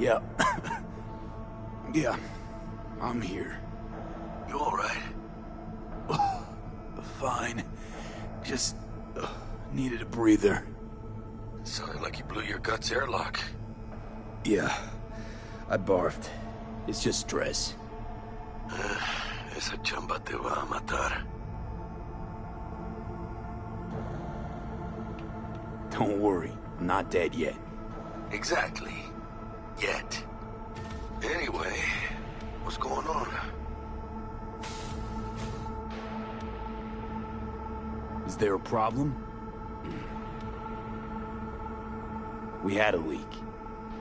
Yeah. Yeah, I'm here. You alright? Fine. Just needed a breather. Sounded like you blew your guts airlock. Yeah, I barfed. It's just stress. Esa chamba te va a matar. Don't worry, I'm not dead yet. Exactly. Yet. Anyway, what's going on? Is there a problem? We had a leak.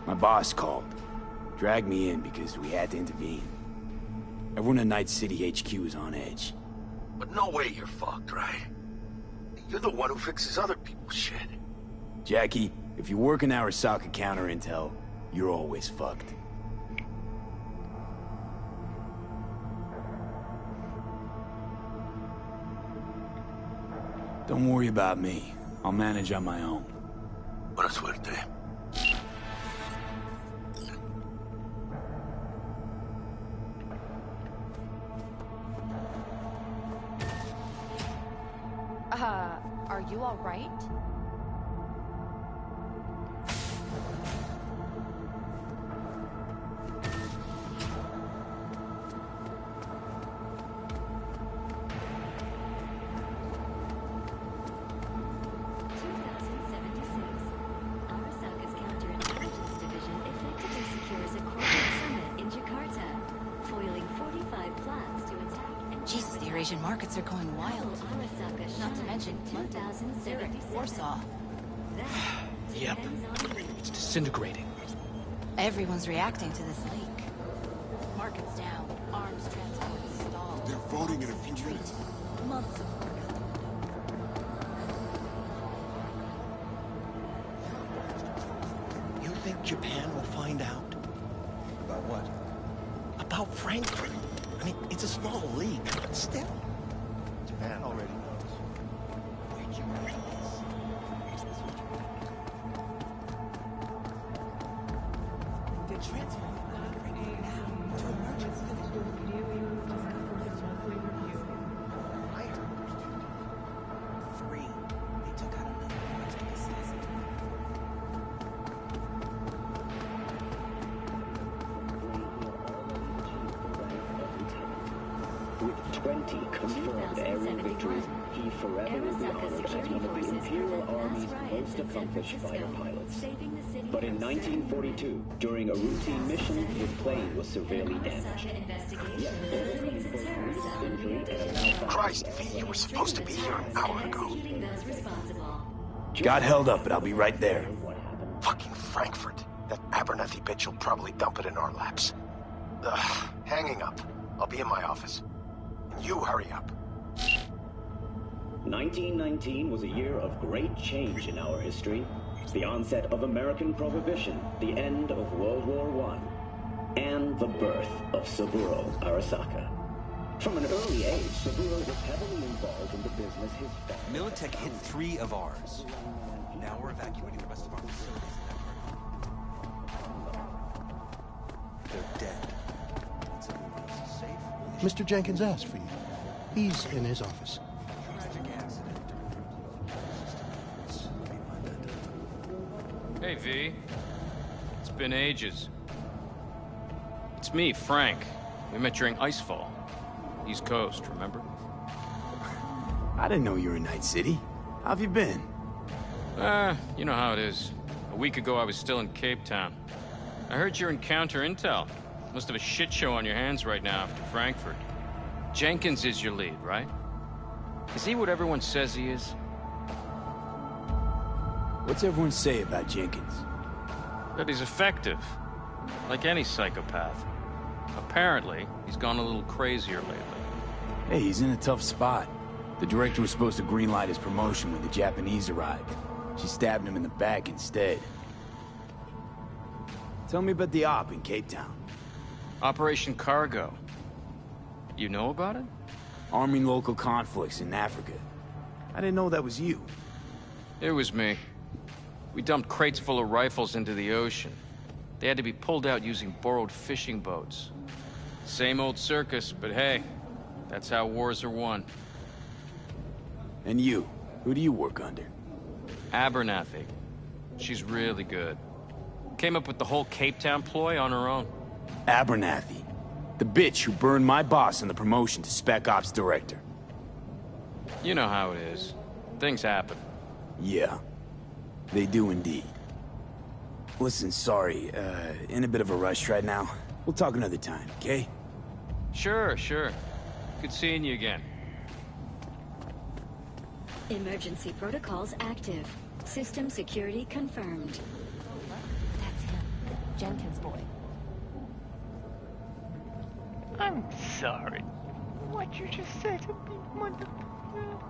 My boss called. Dragged me in because we had to intervene. Everyone in Night City HQ is on edge. But no way you're fucked, right? You're the one who fixes other people's shit. Jackie, if you work in Arasaka counter intel, you're always fucked. Don't worry about me. I'll manage on my own. Buena suerte. Are you all right? Jesus, the Eurasian markets are going wild. Not to mention Warsaw. Yep. It's disintegrating. Everyone's reacting to this leak. Markets down, arms transport stalled. They're voting in a few minutes. Months of work. You think Japan will find out? About what? About Frankfurt. I mean, it's a small leak, but still. Japan already knows. They're transferring to emergency. I heard three. They took out another emergency assassin. With 20 confirmed aerial victories, he forever will be honored as one of the Imperial Army's most accomplished fighter pilots. But in 1942, during a routine mission, his plane was severely damaged. Yet, Christ, V, you were supposed to be here an hour ago. Got held up, but I'll be right there. Fucking Frankfurt. That Abernathy bitch will probably dump it in our laps. Hanging up. I'll be in my office. You hurry up. 1919 was a year of great change in our history. The onset of American Prohibition, the end of World War I, and the birth of Saburo Arasaka. From an early age, Saburo was heavily involved in the business his father... Militech hit 3 of ours. Now we're evacuating the rest of our facilities in that part. They're dead. Once everyone else is safe, Mr. Jenkins asked for you. He's in his office. tragic accident. Hey, V. It's been ages. It's me, Frank. We met during Icefall. East Coast, remember? I didn't know you were in Night City. How have you been? You know how it is. A week ago, I was still in Cape Town. I heard you're in counter intel. Must have a shit show on your hands right now after Frankfurt. Jenkins is your lead, right? Is he what everyone says he is? What's everyone say about Jenkins? That he's effective. Like any psychopath. Apparently, he's gone a little crazier lately. Hey, he's in a tough spot. The director was supposed to greenlight his promotion when the Japanese arrived. She stabbed him in the back instead. Tell me about the op in Cape Town. Operation Cargo. You know about it? Arming local conflicts in Africa. I didn't know that was you. It was me. We dumped crates full of rifles into the ocean. They had to be pulled out using borrowed fishing boats. Same old circus, but hey, that's how wars are won. And you? Who do you work under? Abernathy. She's really good. Came up with the whole Cape Town ploy on her own. Abernathy. The bitch who burned my boss on the promotion to Spec Ops Director. You know how it is. Things happen. Yeah. They do indeed. Listen, sorry, in a bit of a rush right now. We'll talk another time, okay? Sure. Good seeing you again. Emergency protocols active. System security confirmed. That's him. Jenkins' boy. I'm sorry. What you just said to me, motherfucker.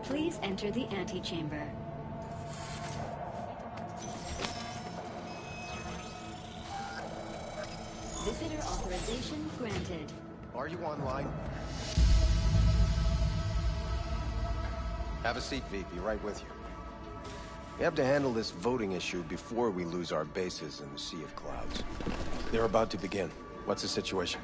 Please enter the antechamber. Visitor authorization granted. Are you online? Have a seat, V. Be right with you. We have to handle this voting issue before we lose our bases in the Sea of Clouds. They're about to begin. What's the situation?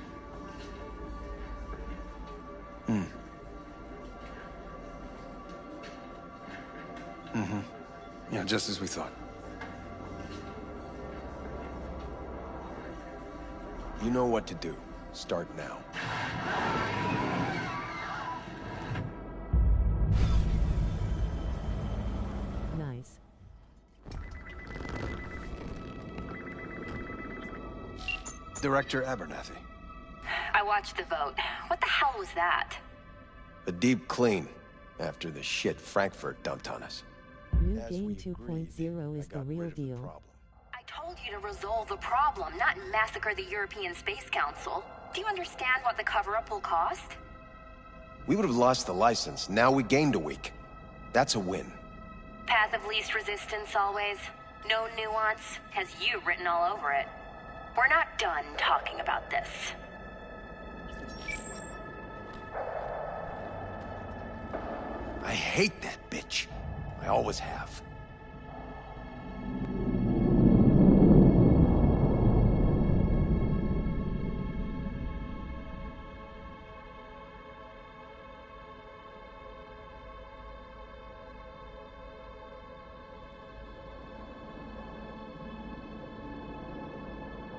Yeah, just as we thought. You know what to do. Start now. Nice. Director Abernathy. I watched the vote. What the hell was that? A deep clean after the shit Frankfurt dumped on us. New Game 2.0 is the real deal. I told you to resolve the problem, not massacre the European Space Council. Do you understand what the cover-up will cost? We would have lost the license. Now we gained a week. That's a win. Path of least resistance always. No nuance. Has you written all over it. We're not done talking about this. I hate that bitch. I always have.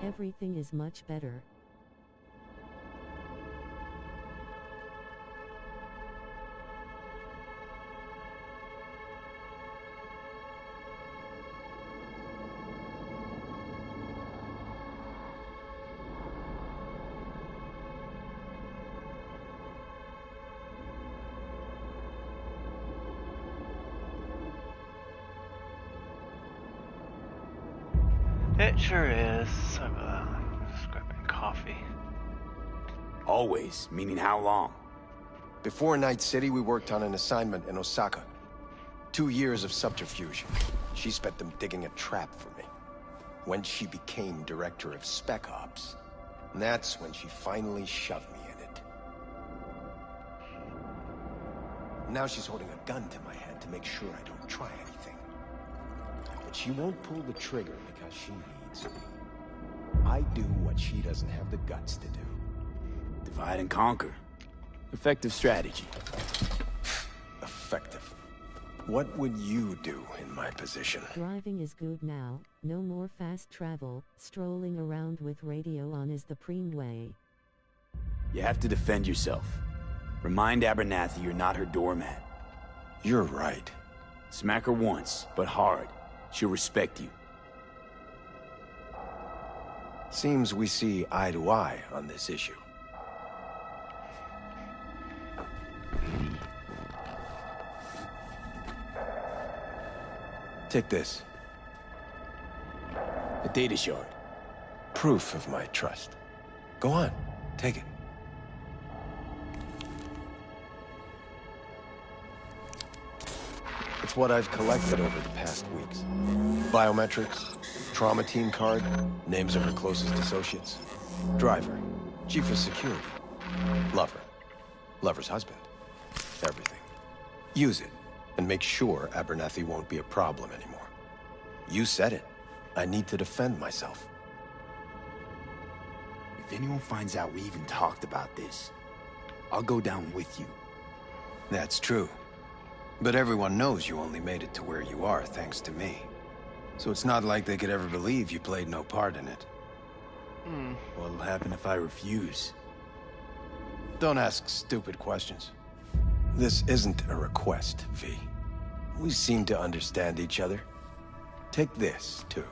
Everything is much better. It sure is. I'm scrapping coffee. Always, meaning how long? Before Night City, we worked on an assignment in Osaka. 2 years of subterfuge. She spent them digging a trap for me. When she became director of Spec Ops, that's when she finally shoved me in it. Now she's holding a gun to my head to make sure I don't try anything. But she won't pull the trigger because she needs me. I do what she doesn't have the guts to do. Divide and conquer. Effective strategy. Effective. What would you do in my position? Driving is good now, no more fast travel, strolling around with radio on is the preem way. You have to defend yourself. Remind Abernathy you're not her doormat. You're right. Smack her once, but hard. She'll respect you. Seems we see eye to eye on this issue. Take this. A data shard. Proof of my trust. Go on, take it. It's what I've collected over the past weeks. Biometrics, trauma team card, names of her closest associates. Driver, chief of security, lover, lover's husband. Everything. Use it, and make sure Abernathy won't be a problem anymore. You said it. I need to defend myself. If anyone finds out we even talked about this, I'll go down with you. That's true. But everyone knows you only made it to where you are thanks to me. So it's not like they could ever believe you played no part in it. What'll happen if I refuse? Don't ask stupid questions. This isn't a request, V. We seem to understand each other. Take this, too.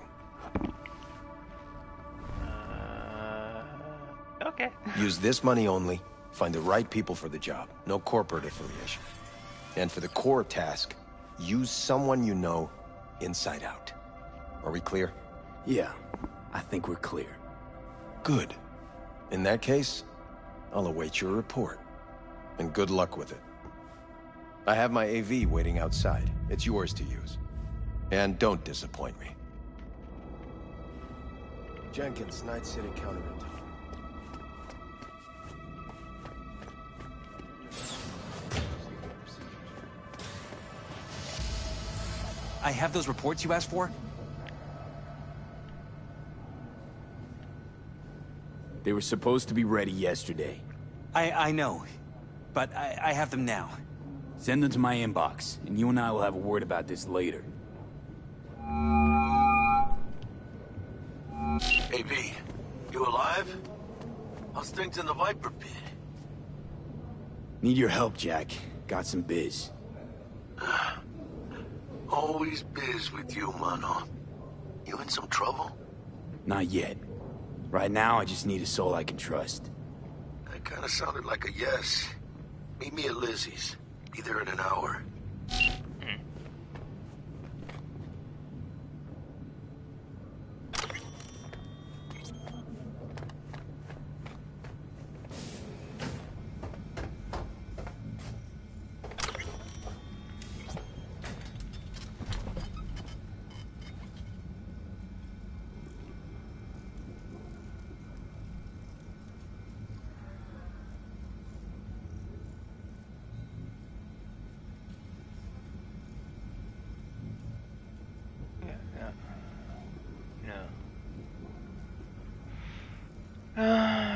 Okay. Use this money only. Find the right people for the job. No corporate affiliation. And for the core task, use someone you know inside out. Are we clear? Yeah, I think we're clear. Good. In that case, I'll await your report. And good luck with it. I have my AV waiting outside. It's yours to use. And don't disappoint me. Jenkins, Night City Counterintel. I have those reports you asked for? They were supposed to be ready yesterday. I know, but I have them now. Send them to my inbox, and you and I will have a word about this later. Hey, V, you alive? How's things in the Viper pit? Need your help, Jack. Got some biz. Always biz with you, mano. You in some trouble? Not yet. Right now, I just need a soul I can trust. That kinda sounded like a yes. Meet me at Lizzie's. Be there in an hour.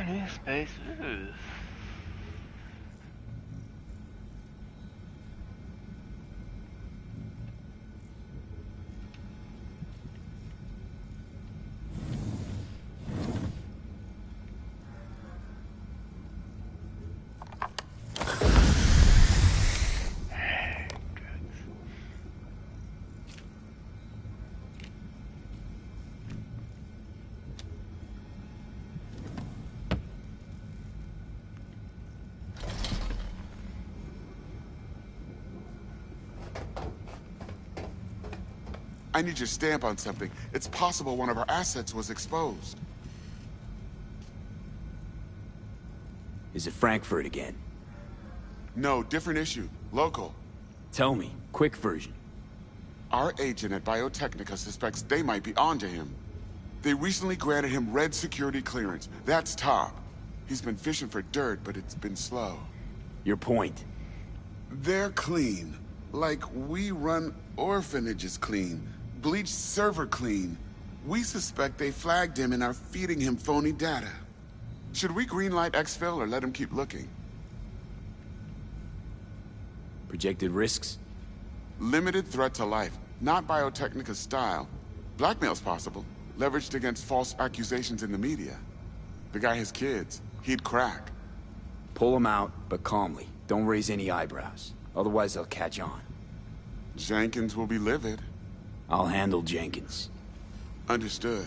New spaces. I need your stamp on something. It's possible one of our assets was exposed. Is it Frankfurt again? No, different issue. Local. Tell me. Quick version. Our agent at Biotechnica suspects they might be onto him. They recently granted him red security clearance. That's top. He's been fishing for dirt, but it's been slow. Your point? They're clean. Like we run orphanages clean. Bleached server clean. We suspect they flagged him and are feeding him phony data. Should we greenlight exfil or let him keep looking? Projected risks? Limited threat to life. Not Biotechnica's style. Blackmail's possible. Leveraged against false accusations in the media. The guy has kids. He'd crack. Pull him out, but calmly. Don't raise any eyebrows. Otherwise they'll catch on. Jenkins will be livid. I'll handle Jenkins. Understood.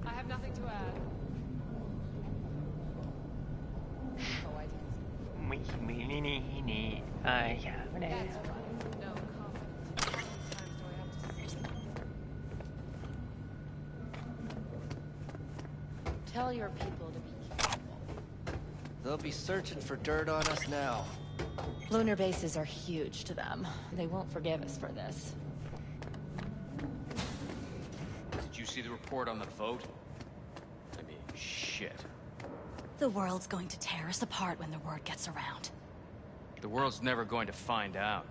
I have nothing to add. I have an ass. No comment. How many times do I have to say? Tell your people to be careful. They'll be searching for dirt on us now. Lunar bases are huge to them. They won't forgive us for this. Did you see the report on the vote? I mean, shit. The world's going to tear us apart when the word gets around. The world's never going to find out.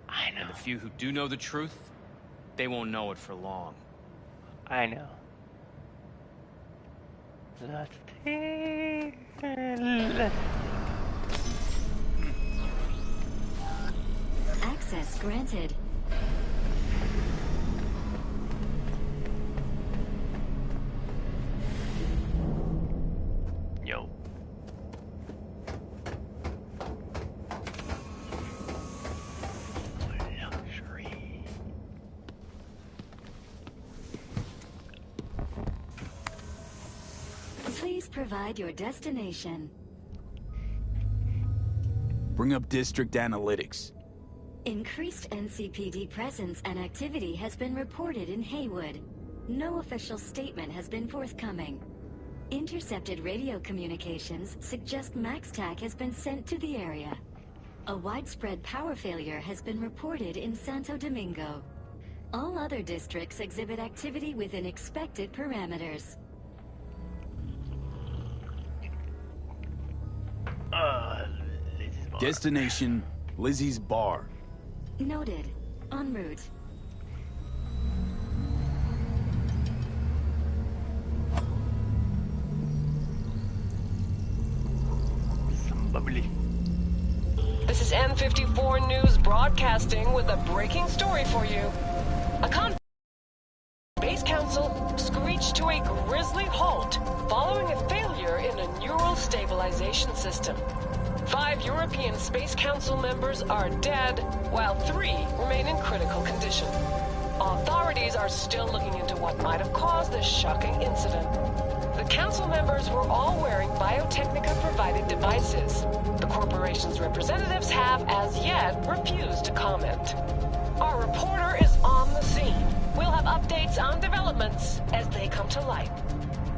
I know. And the few who do know the truth, they won't know it for long. I know. Let's see. Access granted. Yo. Luxury. Please provide your destination. Bring up district analytics. Increased NCPD presence and activity has been reported in Haywood. No official statement has been forthcoming. Intercepted radio communications suggest MaxTac has been sent to the area. A widespread power failure has been reported in Santo Domingo. All other districts exhibit activity within expected parameters. Lizzie's bar. Destination, Lizzie's Bar. Noted. En route. Some bubbly. This is N54 News broadcasting with a breaking story for you. A Base Council screeched to a grisly halt following a failure in a neural stabilization system. 5 European Space Council members are dead, while 3 remain in critical condition. Authorities are still looking into what might have caused this shocking incident. The council members were all wearing Biotechnica-provided devices. The corporation's representatives have, as yet, refused to comment. Our reporter is on the scene. We'll have updates on developments as they come to light.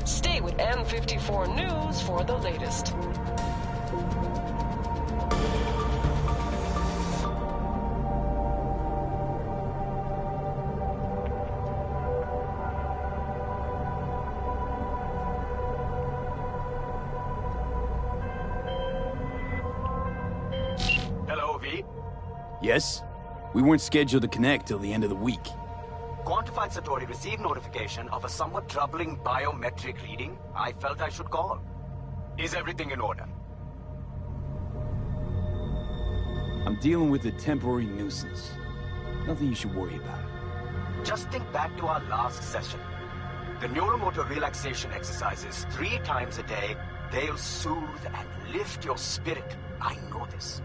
Stay with N54 News for the latest. Hello, V. Yes? We weren't scheduled to connect till the end of the week. Quantified Satori received notification of a somewhat troubling biometric reading. I felt I should call. Is everything in order? I'm dealing with a temporary nuisance. Nothing you should worry about. Just think back to our last session. The neuromotor relaxation exercises 3 times a day, they'll soothe and lift your spirit. I know this.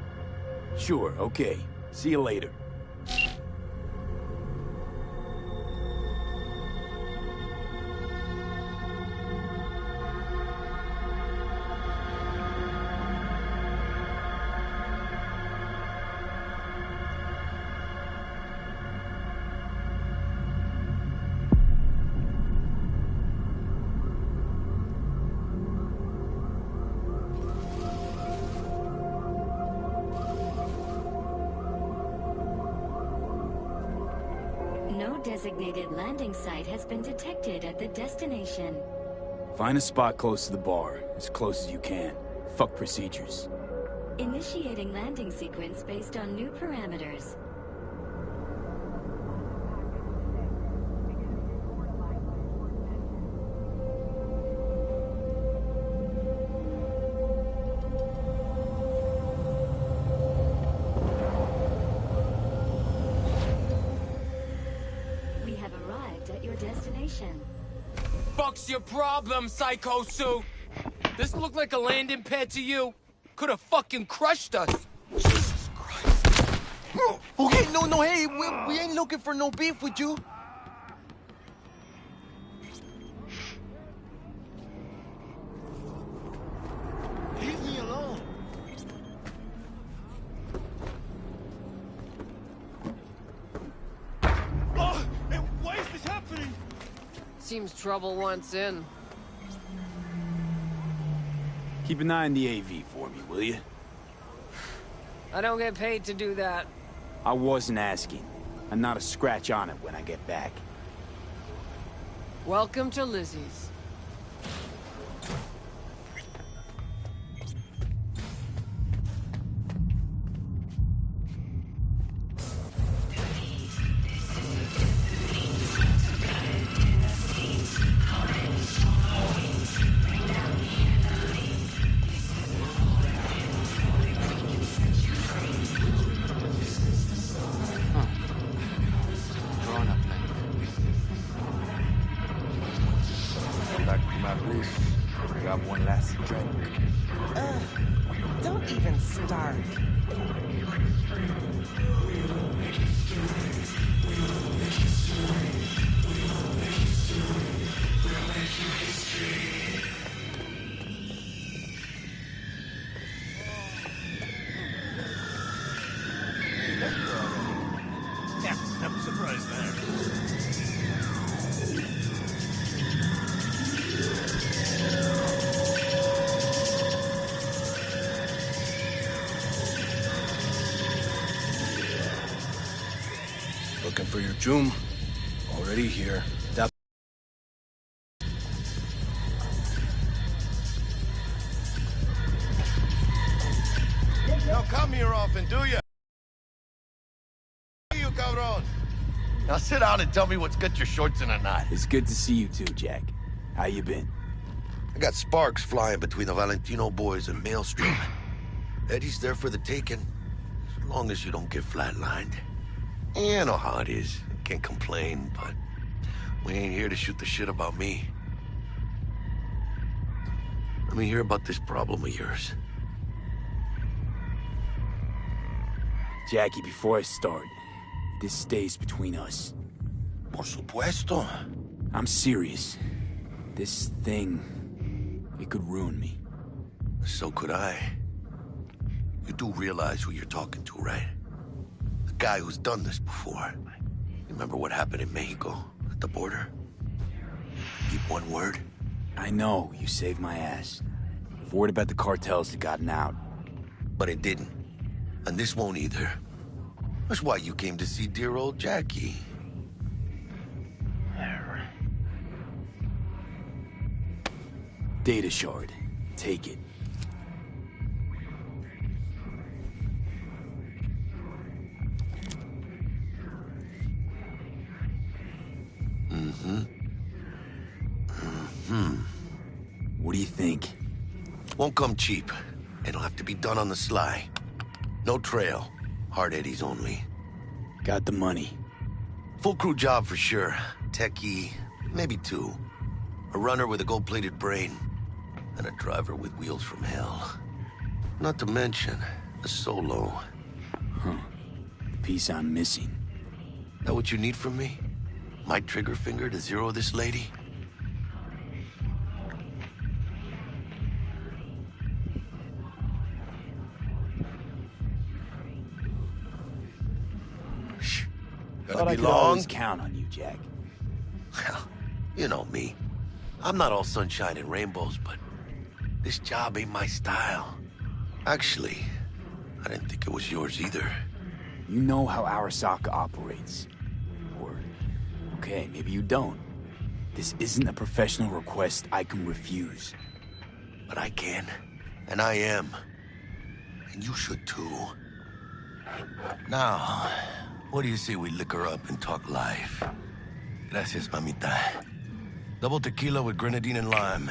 Sure, okay. See you later. No designated landing site has been detected at the destination. Find a spot close to the bar, as close as you can. Fuck procedures. Initiating landing sequence based on new parameters. We have arrived at your destination. Fuck's your problem, Psycho Sue? This look like a landing pad to you? Could have fucking crushed us. Jesus Christ. Okay, no, hey, we ain't looking for no beef with you. Leave me alone. Oh, man, why is this happening? Seems trouble wants in. Keep an eye on the AV for me, will you? I don't get paid to do that. I wasn't asking. I'm not a scratch on it when I get back. Welcome to Lizzie's. Grab one last drink. Don't even start. Yeah, never surprised there. Looking for your Joom? Already here. That Don't come here often, do ya? You cabron. Now sit down and tell me what's got your shorts in a knot. It's good to see you too, Jack. How you been? I got sparks flying between the Valentino boys and Maelstrom. Eddie's there for the taking, as long as you don't get flatlined. You know how it is. Can't complain, but we ain't here to shoot the shit about me. Let me hear about this problem of yours. Jackie, before I start, this stays between us. Por supuesto. I'm serious. This thing, it could ruin me. So could I. You do realize who you're talking to, right? The guy who's done this before. You remember what happened in Mexico, at the border? Keep one word. I know, you saved my ass. I've worried about the cartels that gotten out. But it didn't. And this won't either. That's why you came to see dear old Jackie. Data shard. Take it. What do you think? Won't come cheap. It'll have to be done on the sly. No trail. Hard eddies only. Got the money. Full crew job for sure. Techie, maybe two. A runner with a gold-plated brain. And a driver with wheels from hell. Not to mention, a solo. Huh. The piece I'm missing. That what you need from me? My trigger finger to zero this lady? Thought I could always count on you, Jack. Well, you know me. I'm not all sunshine and rainbows, but this job ain't my style. Actually, I didn't think it was yours either. You know how Arasaka operates. Or, okay, maybe you don't. This isn't a professional request I can refuse. But I can, and I am. And you should too. Now, what do you say we liquor up and talk life? Gracias, mamita. Double tequila with grenadine and lime.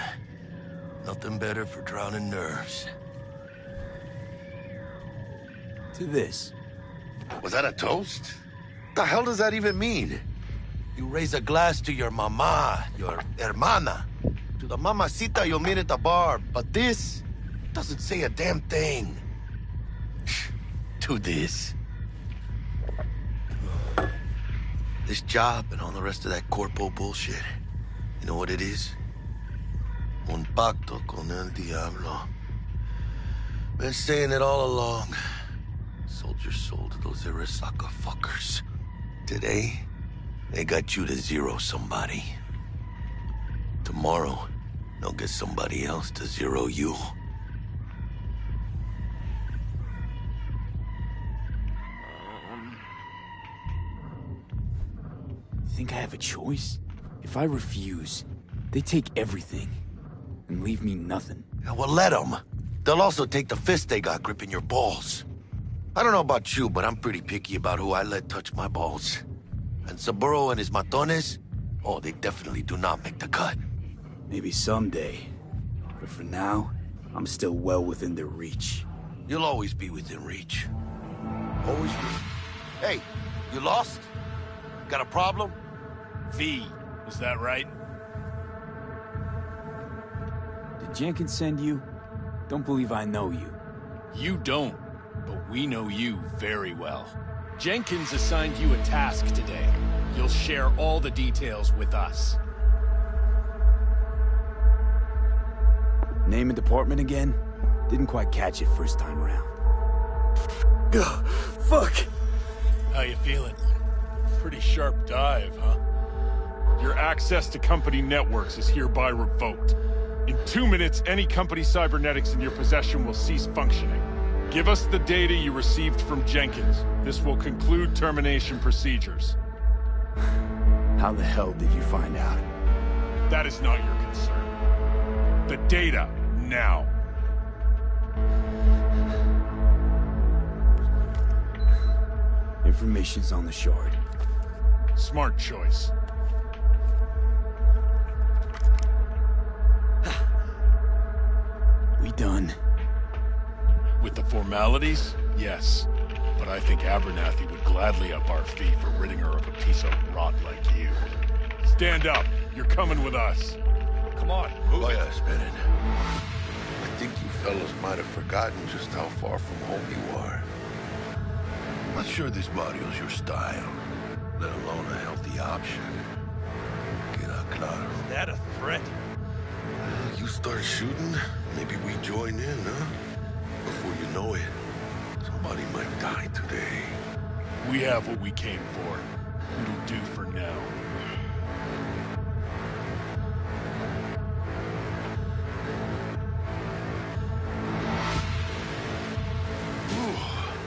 Nothing better for drowning nerves. To this. Was that a toast? The hell does that even mean? You raise a glass to your mama, your hermana, to the mamacita you'll meet at the bar, but this doesn't say a damn thing. To this. This job and all the rest of that corpo bullshit. You know what it is? Un pacto con el diablo. Been saying it all along. Sold your soul to those Arasaka fuckers. Today, they got you to zero somebody. Tomorrow, they'll get somebody else to zero you. think I have a choice? If I refuse, they take everything and leave me nothing. Yeah, well, let them. They'll also take the fist they got gripping your balls. I don't know about you, but I'm pretty picky about who I let touch my balls. And Saburo and his matones, oh, they definitely do not make the cut. Maybe someday. But for now, I'm still well within their reach. You'll always be within reach. Always be. Hey, you lost? Got a problem? V, is that right? Did Jenkins send you? Don't believe I know you. You don't, but we know you very well. Jenkins assigned you a task today. You'll share all the details with us. Name and department again? Didn't quite catch it first time around. Ugh, fuck! How you feeling? Pretty sharp dive, huh? Your access to company networks is hereby revoked. In 2 minutes, any company cybernetics in your possession will cease functioning. Give us the data you received from Jenkins. This will conclude termination procedures. How the hell did you find out? That is not your concern. The data, now. Information's on the shard. Smart choice. We done? With the formalities, yes. But I think Abernathy would gladly up our fee for ridding her of a piece of rot like you. Stand up. You're coming with us. Come on, move it. Bennett. I think you fellas might have forgotten just how far from home you are. Not sure this barrio's your style, let alone a healthy option. Queda claro. Is that a threat? You start shooting, maybe we join in, huh? Before you know it, somebody might die today. We have what we came for. It'll do for now.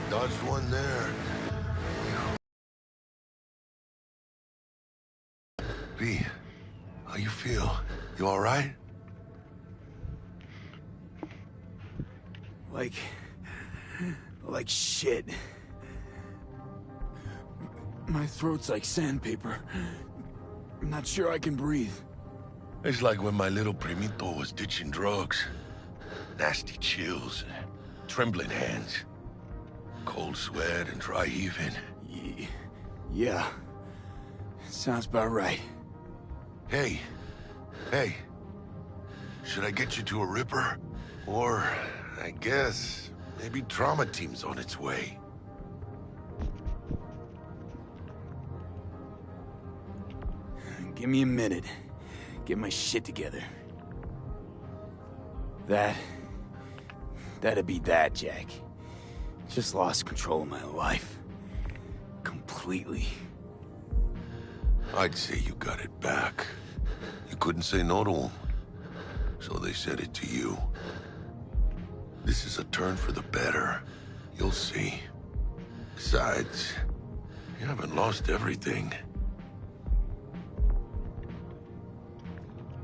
Dodged one there. V, how you feel? You all right? Like shit. My throat's like sandpaper. I'm not sure I can breathe. It's like when my little primito was ditching drugs. Nasty chills, trembling hands. Cold sweat and dry heaving. Yeah. Sounds about right. Hey. Should I get you to a Ripper? Or, I guess, maybe trauma team's on its way. Give me a minute. Get my shit together. That'd be that, Jack. Just lost control of my life. Completely. I'd say you got it back. You couldn't say no to them. So they said it to you. This is a turn for the better. You'll see. Besides, you haven't lost everything.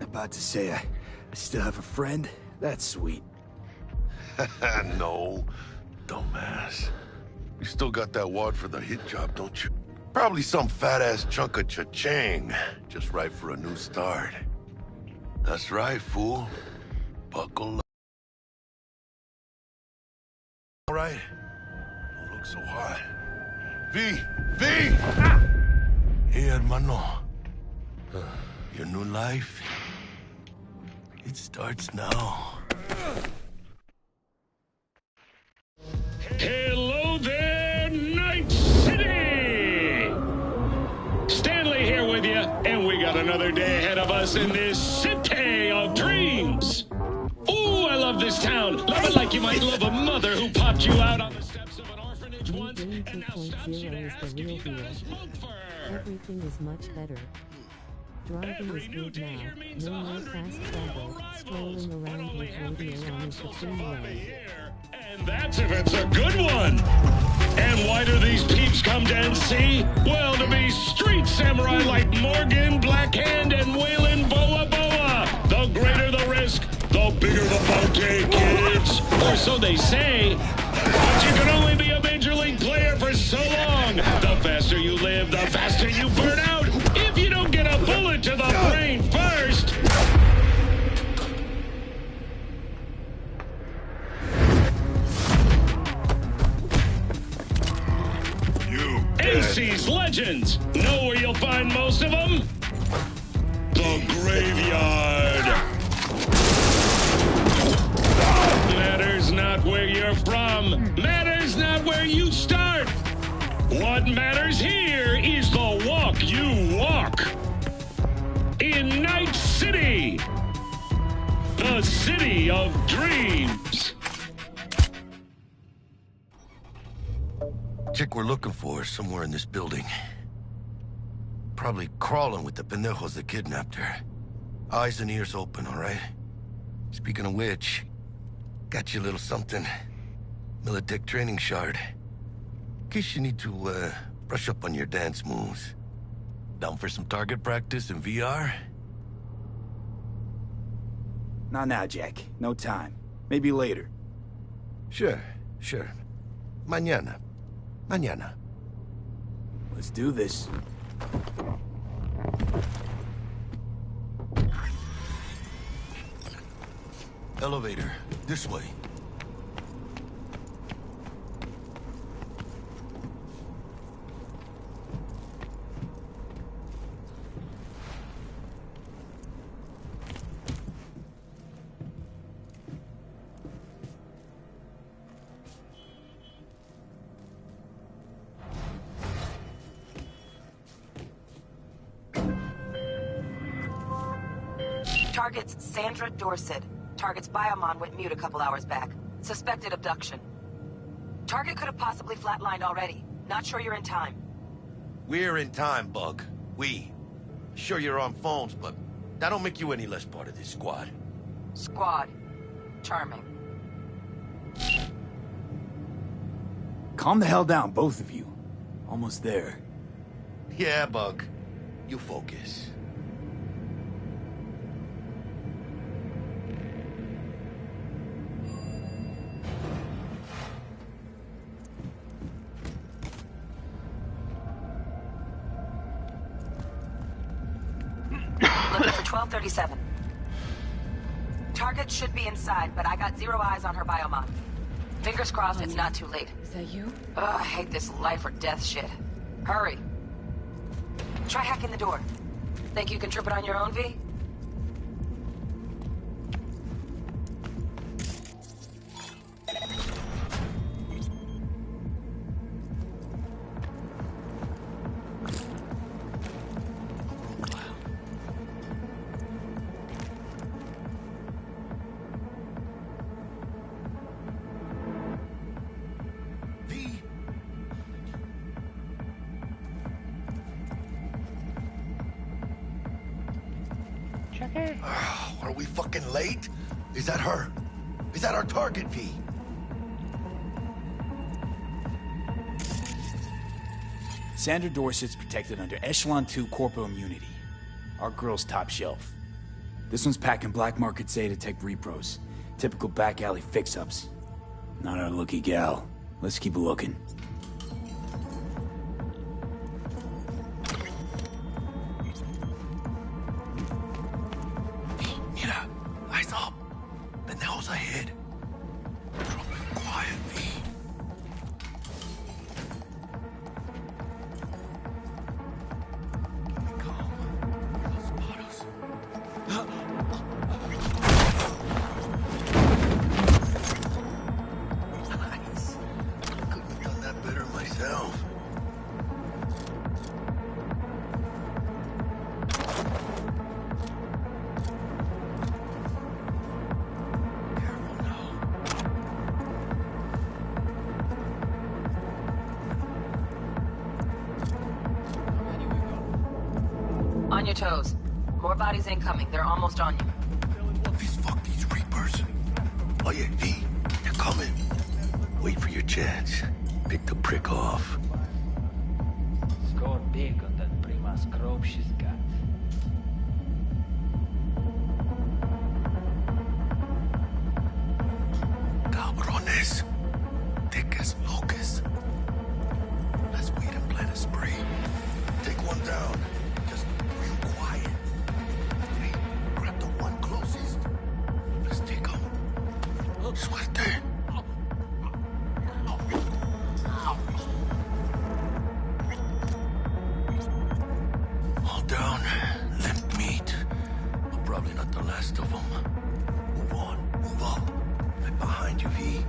About to say I still have a friend? That's sweet. No, dumbass. You still got that wad for the hit job, don't you? Probably some fat-ass chunk of cha-ching, just right for a new start. That's right, fool. Buckle up. All right? Don't look so hot. V! Ah! Hey, hermano. Your new life, it starts now. Hello there, Night City! Stanley here with you, and we got another day ahead of us in this city of dreams. Ooh, I love this town. Love it like you might love a mother who popped you out on the steps of an orphanage once and now stops you to ask you if you will smoke for her. Everything is much better. Driving is good now, no more fast travel, strolling around with radio on is the freeway. That's if it's a good one. And why do these peeps come to NC? Well, to be street samurai like Morgan, Blackhand, and Waylon Boa Boa. The greater the risk, the bigger the bounty, kids. Or so they say. But you can only be a major league player for so long. The faster you live, the faster you burn out. If you don't get a bullet to the brain first. NC's legends. Know where you'll find most of them? The graveyard. Matters not where you're from. Matters not where you start. What matters here is the walk you walk. In Night City. The city of dreams. Chick we're looking for is somewhere in this building. Probably crawling with the pendejos that kidnapped her. Eyes and ears open, all right? Speaking of which, got you a little something. Militech training shard. In case you need to, brush up on your dance moves. Down for some target practice in VR? Not now, Jack. No time. Maybe later. Sure. Mañana. Let's do this. Elevator. This way. Target's Sandra Dorset. Target's biomon went mute a couple hours back. Suspected abduction. Target could have possibly flatlined already. Not sure you're in time. We're in time, Bug. We. Sure you're on phones, but that don't make you any less part of this squad. Squad. Charming. Calm the hell down, both of you. Almost there. Yeah, Bug. You focus. Looking for 1237. Target should be inside, but I got zero eyes on her biomon. Fingers crossed it's not too late. Is that you? Ugh, I hate this life or death shit. Hurry. Try hacking the door. Think you can trip it on your own, V? Are we fucking late? Is that her? Is that our target, V? Sandra Dorset's protected under Echelon 2 corporal immunity. Our girl's top shelf. This one's packing black market Zetatech repros. Typical back alley fix-ups. Not our lucky gal. Let's keep looking. Mira, eyes up. Pendejos ahead. Quiet, V. Nice. Couldn't have done that better myself. On your toes. More bodies incoming. They're almost on you. Fuck these Reapers. Oh yeah, V, they're coming. Wait for your chance. Pick the prick off. Score big on that Prima's grove she's got. Cabrones. Thick as locusts. Let's wait and plan a spree. Take one down. Just real quiet. Hey, grab the one closest. Let's take him. Suerte. All down. Limp meat. But probably not the last of them. Move on. Move up. Right behind you, V.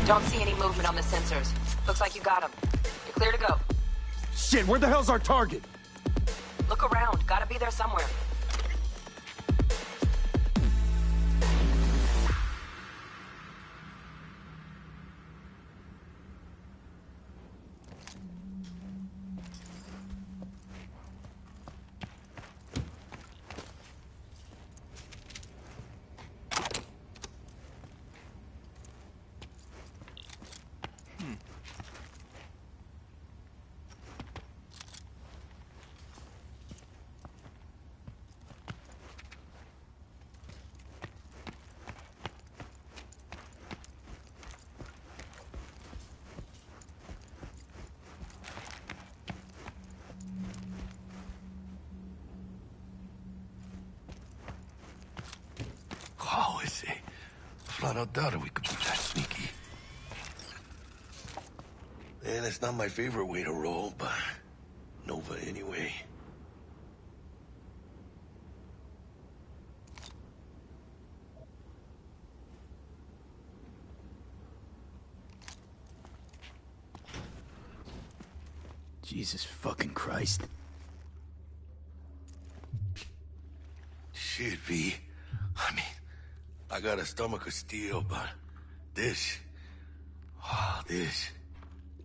Don't see any movement on the sensors. Looks like you got them. You're clear to go. Shit, where the hell's our target? Look around. Gotta be there somewhere. Oh, I see. Flat out doubted we could be that sneaky. And it's not my favorite way to roll, but Nova anyway. Jesus fucking Christ. Shit, V. I mean, I got a stomach of steel, but this... this...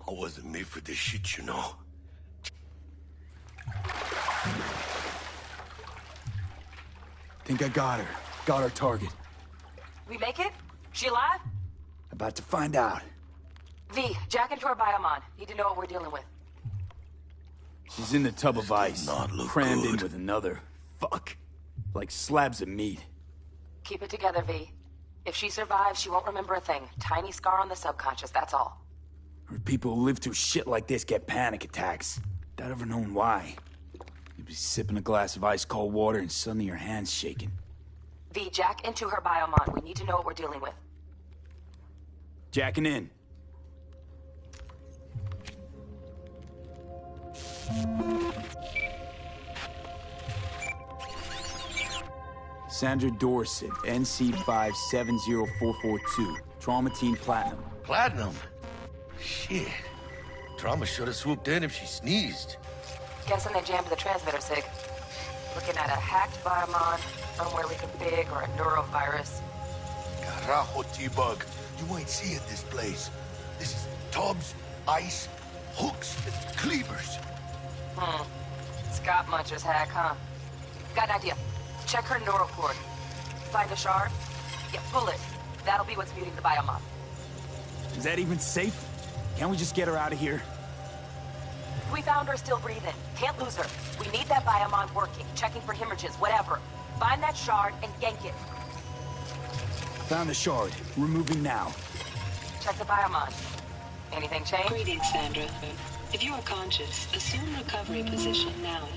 I wasn't made for this shit, you know? Think I got her. Got our target. We make it? She alive? About to find out. V, jack into her biomon. Need to know what we're dealing with. She's in the tub of ice, crammed good. in with another. Fuck. Like slabs of meat. Keep it together, V. If she survives, she won't remember a thing. Tiny scar on the subconscious, that's all. Heard people who live through shit like this get panic attacks. Without ever knowing why. You'd be sipping a glass of ice-cold water and suddenly your hand's shaking. V, jack into her biomon. We need to know what we're dealing with. Jacking in. Sandra Dorsett, NC570442. Trauma Team Platinum. Platinum? Shit. Trauma should have swooped in if she sneezed. Guessing they jammed the transmitter, Sig. Looking at a hacked biomon, firmware reconfig, or a neurovirus. Carajo, T-Bug. You ain't seeing this place. This is tubs, ice, hooks, and cleavers. Scott Muncher's hack, huh? Got an idea. Check her neural cord. Find a shard? Yeah, pull it. That'll be what's muting the biomon. Is that even safe? Can't we just get her out of here? We found her still breathing. Can't lose her. We need that biomon working, checking for hemorrhages, whatever. Find that shard and yank it. Found the shard. We're moving now. Check the biomon. Anything change? Greetings, Sandra. If you are conscious, assume recovery position now.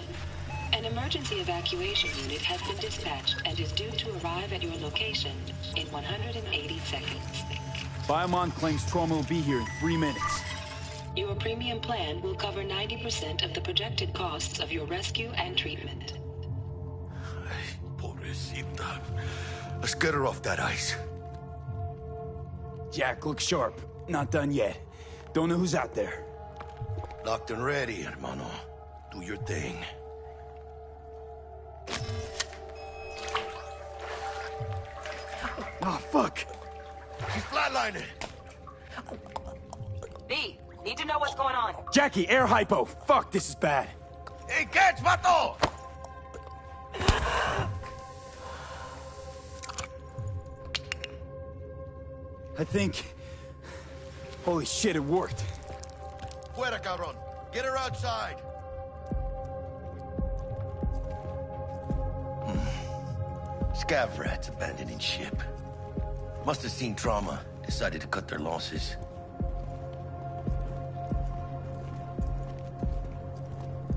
An emergency evacuation unit has been dispatched and is due to arrive at your location in 180 seconds. Biomon claims trauma will be here in 3 minutes. Your premium plan will cover 90% of the projected costs of your rescue and treatment. Pobrecita. Let's get her off that ice. Jack, look sharp. Not done yet. Don't know who's out there. Locked and ready, hermano. Do your thing. Oh, fuck! She's flatlining! B, need to know what's going on. Jackie, air hypo! Fuck, this is bad. Hey, catch, vato! I think... Holy shit, it worked. Fuera, cabrón. Get her outside. Scav rats abandoning ship. Must have seen trauma. Decided to cut their losses.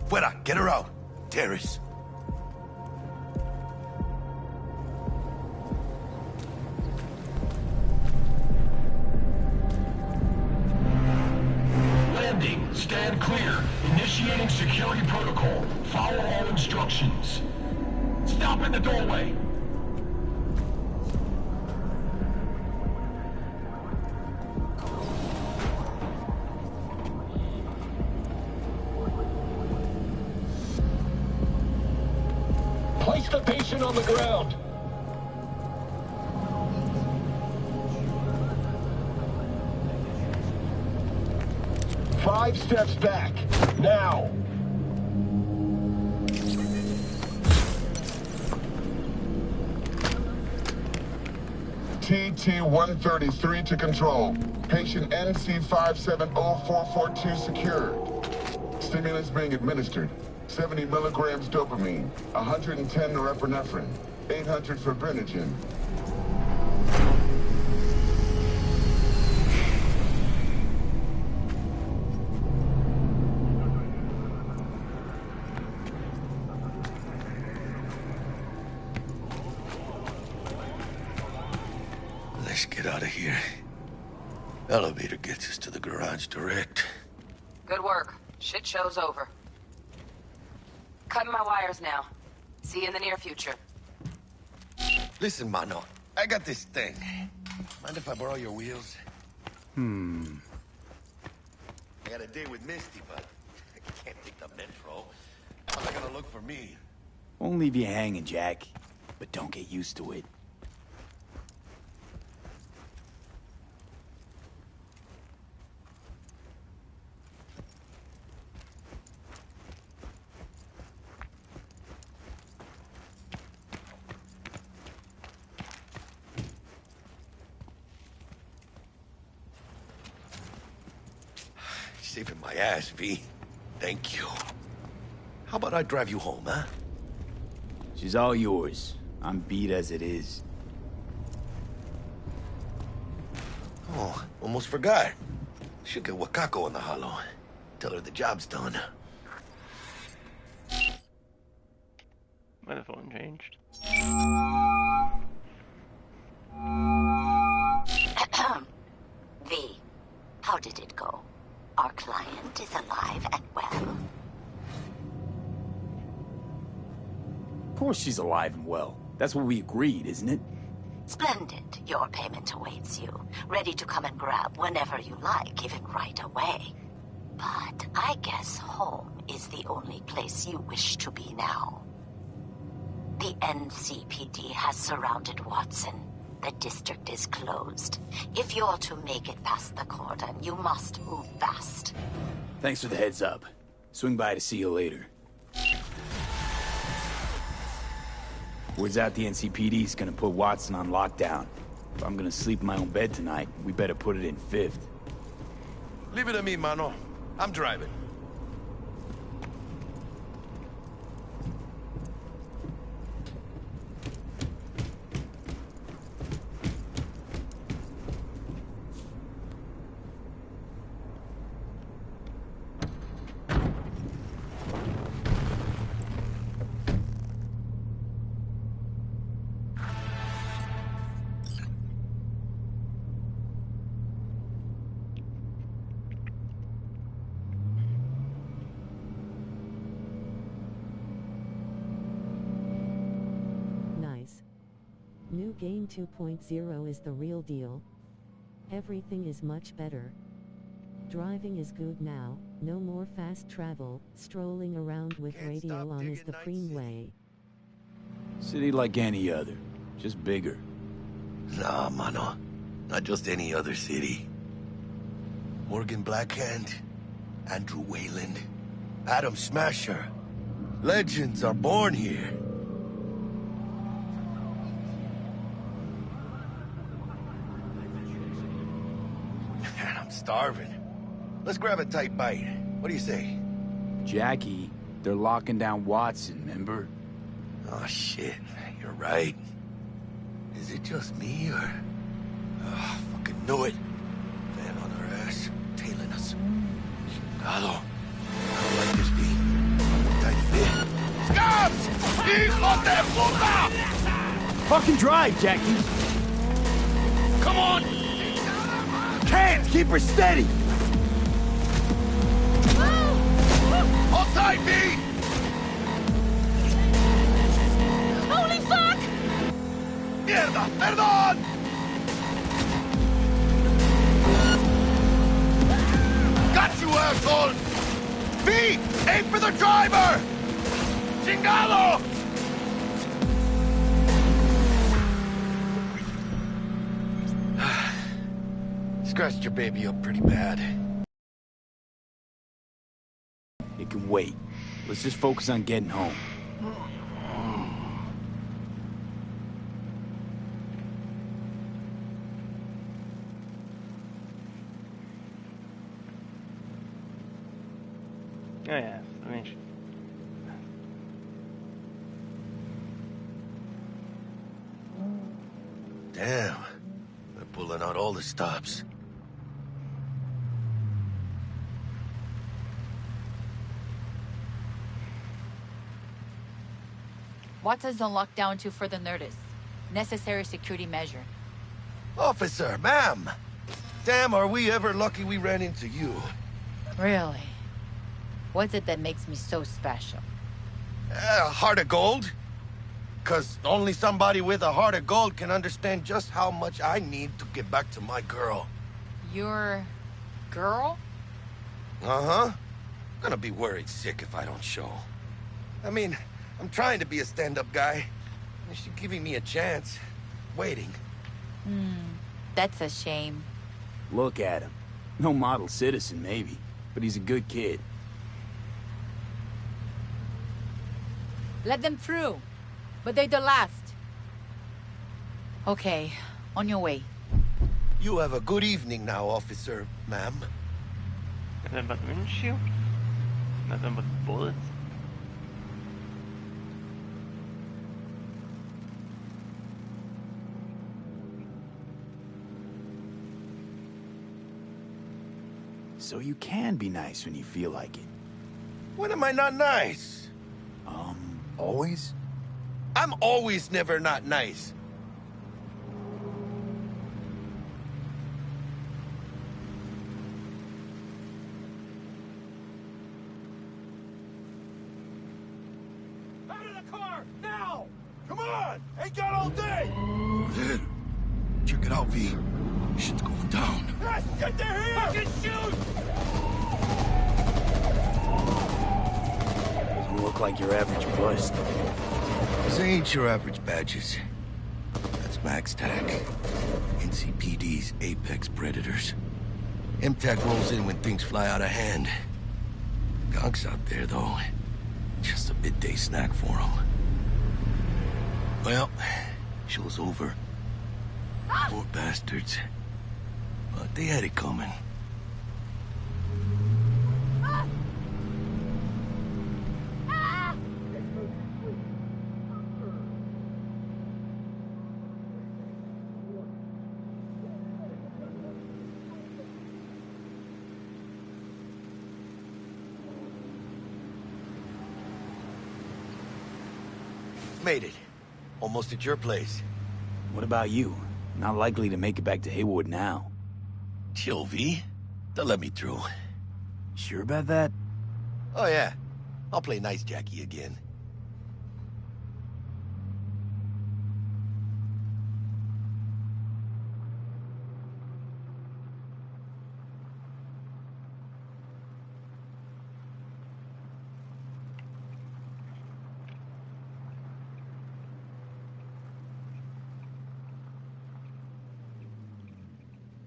Fuera, get her out. Terrace. Landing. Stand clear. Initiating security protocol. Follow all instructions. Stop in the doorway. Place the patient on the ground. Five steps back. Now. TT-133 to control. Patient NC570442 secured. Stimulants being administered. 70 milligrams dopamine, 110 norepinephrine, 800 fibrinogen. Let's get out of here. Elevator gets us to the garage direct. Good work. Shit show's over. Cutting my wires now. See you in the near future. Listen, mano. I got this thing. Mind if I borrow your wheels? I got a date with Misty, but I can't take the metro. How's that gonna look for me? Won't leave you hanging, Jack. But don't get used to it. Saving my ass, V. Thank you. How about I drive you home, huh? She's all yours. I'm beat as it is. Oh, almost forgot. Should get Wakako in the hollow. Tell her the job's done. My phone changed. V, how did it go? Our client is alive and well. Of course she's alive and well. That's what we agreed, isn't it? Splendid. Your payment awaits you. Ready to come and grab whenever you like, even right away. But I guess home is the only place you wish to be now. The NCPD has surrounded Watson. The district is closed. If you're to make it past the cordon, you must move fast. Thanks for the heads up. Swing by to see you later. Word's out the NCPD's gonna put Watson on lockdown. If I'm gonna sleep in my own bed tonight, we better put it in 5th. Leave it to me, mano. I'm driving. New Game 2.0 is the real deal. Everything is much better. Driving is good now, no more fast travel, strolling around with radio on is the preem way. City like any other, just bigger. Nah, mano. Not just any other city. Morgan Blackhand, Andrew Wayland, Adam Smasher. Legends are born here. Starving. Let's grab a tight bite. What do you say? Jackie, they're locking down Watson, remember? Oh, shit. You're right. Is it just me, or... Oh, fucking knew it. Van on our ass, tailing us. Chingado. I don't like this beat. Tight fit. Scabs! Hijo de puta! Fucking drive, Jackie! Come on! Can't! Keep her steady! Hold tight, B! Holy fuck! Mierda! Perdón! Got you, asshole! B! Aim for the driver! Chingado! Scratched your baby up pretty bad. It can wait. Let's just focus on getting home. Oh yeah, I mean... Damn. They're pulling out all the stops. Watson's on lockdown to further notice. Necessary security measure. Officer, ma'am! Damn, are we ever lucky we ran into you. Really? What's it that makes me so special? A heart of gold? 'Cause only somebody with a heart of gold can understand just how much I need to get back to my girl. Your... girl? Uh-huh. Gonna be worried sick if I don't show. I mean, I'm trying to be a stand-up guy. She's giving me a chance. Waiting. That's a shame. Look at him. No model citizen, maybe, but he's a good kid. Let them through. But they're the last. Okay, on your way. You have a good evening now, officer, ma'am. Nothing but windshield? Nothing but bullets? So you can be nice when you feel like it. When am I not nice? Always? I'm always never not nice. Out of the car! Now! Come on! Ain't got all day! Dude, check it out, V. Shit's going down. Yes, get there here! Fucking shoot! Doesn't look like your average bust. This ain't your average badges. That's Max Tac. NCPD's apex predators. MTAC rolls in when things fly out of hand. Gonk's out there, though. Just a midday snack for him. Well, show's over. Poor bastards. But they had it coming. Made it. Almost at your place. What about you? Not likely to make it back to Haywood now. Chill, V. They'll let me through. Sure about that? Oh, yeah. I'll play nice Jackie again.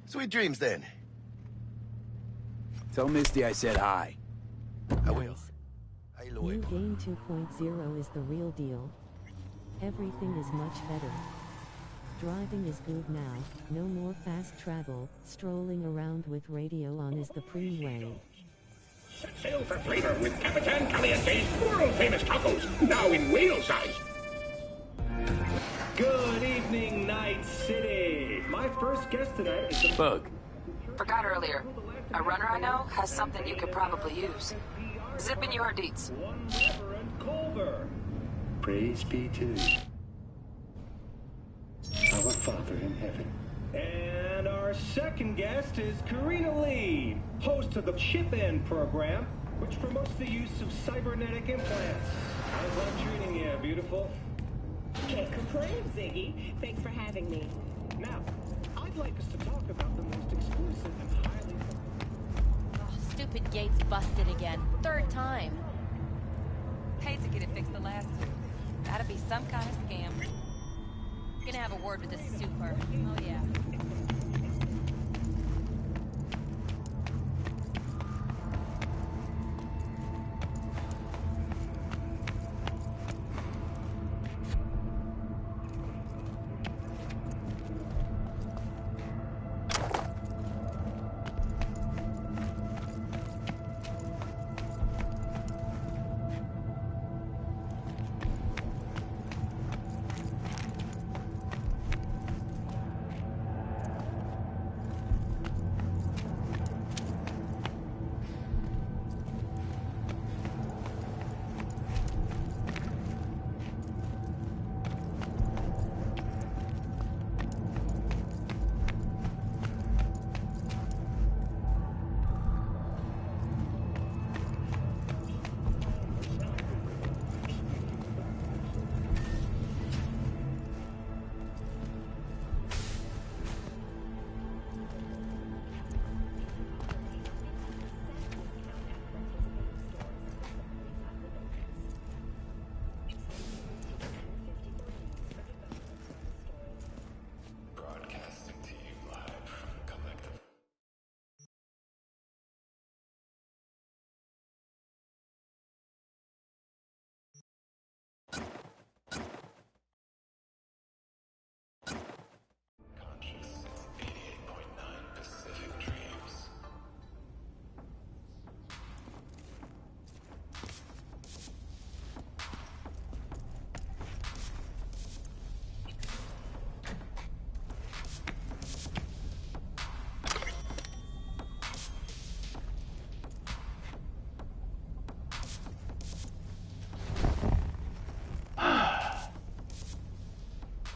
Sweet dreams, then. Tell Misty I said hi. I will. New Game 2.0 is the real deal. Everything is much better. Driving is good now, no more fast travel, strolling around with radio on is the preem way. Set sail for flavor with Capitan Caliente's world-famous tacos, now in whale size. Good evening, Night City. My first guest tonight is the Bug. Forgot earlier. A runner I know has something you could probably use. Zip in your deets. Reverend Culver. Praise be to our Father in heaven. And our second guest is Karina Lee, host of the Chip In program, which promotes the use of cybernetic implants. How's that treating you, beautiful? Can't complain, Ziggy. Thanks for having me. Now, I'd like us to talk about the most exclusive and highly... Oh, stupid gate's busted again. Third time. Paid to get it fixed the last two. Gotta be some kind of scam. Gonna have a word with this super. Oh yeah.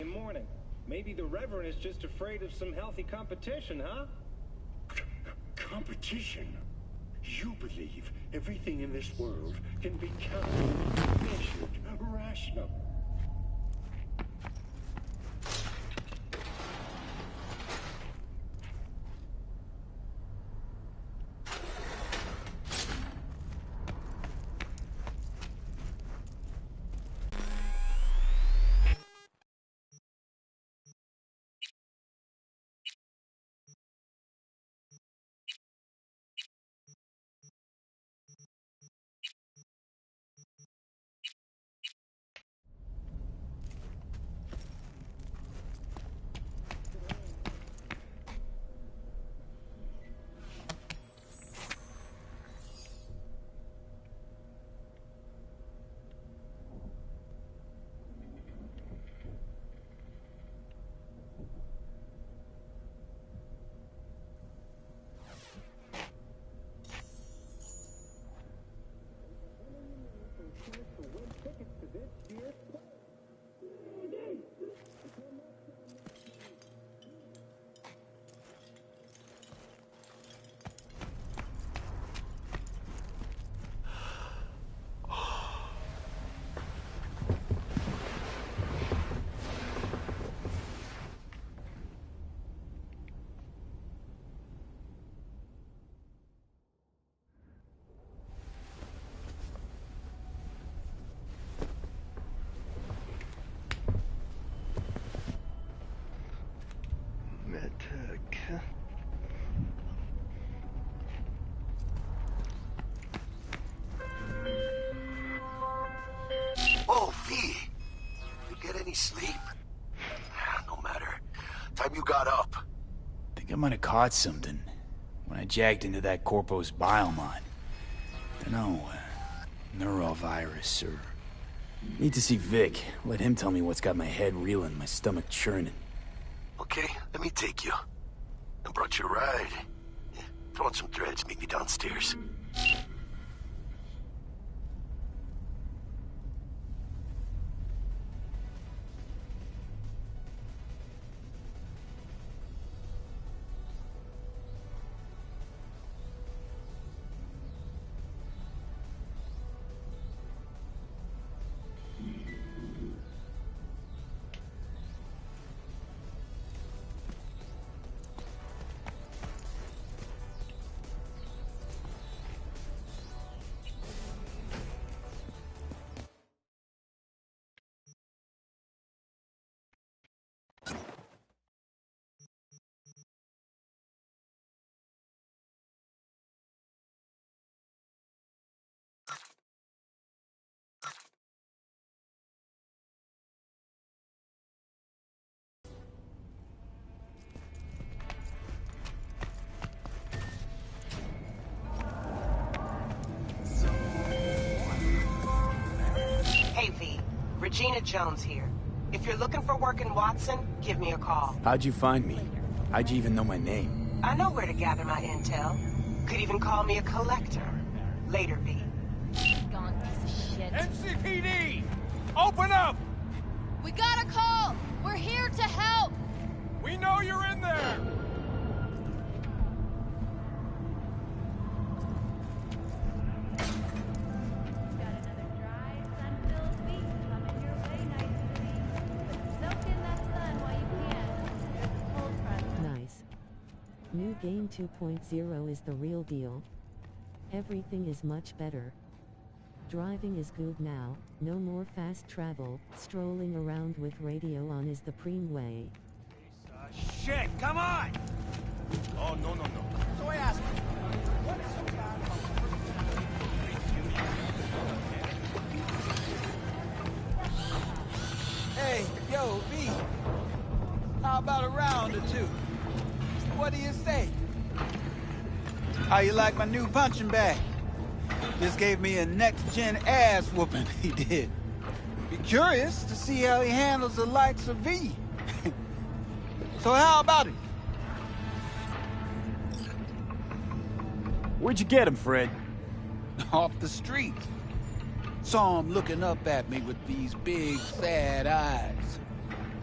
Morning. Maybe the Reverend is just afraid of some healthy competition, huh? Competition? You believe everything in this world can be counted, measured, rational. sleep? No matter. Time you got up. Think I might have caught something when I jacked into that Corpo's biomon. Dunno, neurovirus or... Need to see Vic. Let him tell me what's got my head reeling, my stomach churning. Okay, let me take you. I brought you a ride. Yeah, throw on some threads, meet me downstairs. Hey, V. Regina Jones here. If you're looking for work in Watson, give me a call. How'd you find me? How'd you even know my name? I know where to gather my intel. Could even call me a collector. Later, V. Gone piece of shit. NCPD! Open up! We got a call! We're here to help! We know you're in there! Nice. New Game 2.0 is the real deal. Everything is much better. Driving is good now, no more fast travel, strolling around with radio on is the preem way. Shit, come on! Oh, no. So I asked you, what's so bad about... Hey, yo, V. How about a round or two? What do you say? How you like my new punching bag? Just gave me a next-gen ass whooping, he did. Be curious to see how he handles the likes of V. So how about it? Where'd you get him, Fred? Off the street. Saw him looking up at me with these big, sad eyes.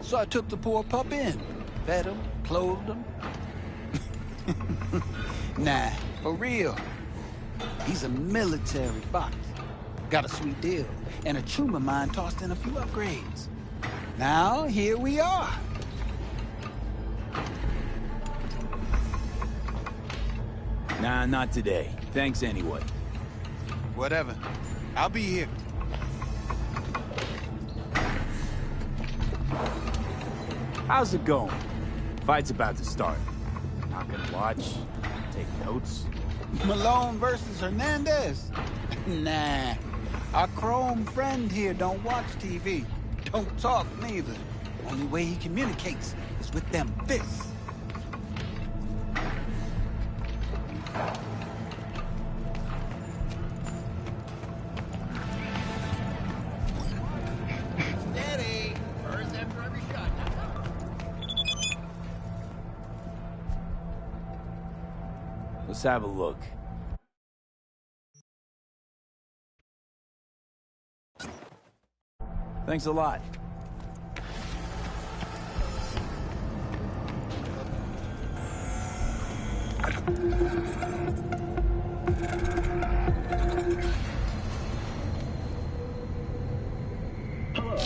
So I took the poor pup in. Fed him, clothed him. Nah, for real. He's a military box. Got a sweet deal, and a tumor mine tossed in a few upgrades. Now, here we are. Nah, not today. Thanks anyway. Whatever. I'll be here. How's it going? Fight's about to start. Not gonna watch, take notes. Malone versus Hernandez? Nah. Our chrome friend here don't watch TV. Don't talk neither. Only way he communicates is with them fists. Steady! First after every shot. Let's have a look. Thanks a lot. Hello.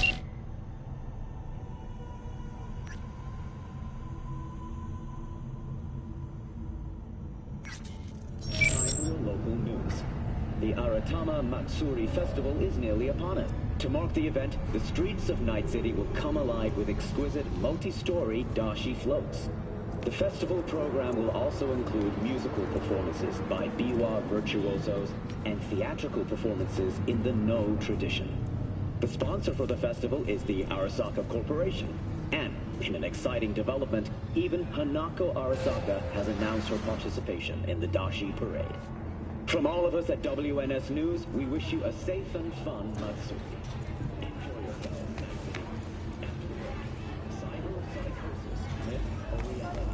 Local news. The Aratama Matsuri Festival is nearly upon us. To mark the event, the streets of Night City will come alive with exquisite, multi-story dashi floats. The festival program will also include musical performances by biwa virtuosos and theatrical performances in the No tradition. The sponsor for the festival is the Arasaka Corporation. And, in an exciting development, even Hanako Arasaka has announced her participation in the Dashi Parade. From all of us at WNS News, we wish you a safe and fun Matsuri. Enjoy yourselves, Night City. After work, cyber psychosis, myth or reality?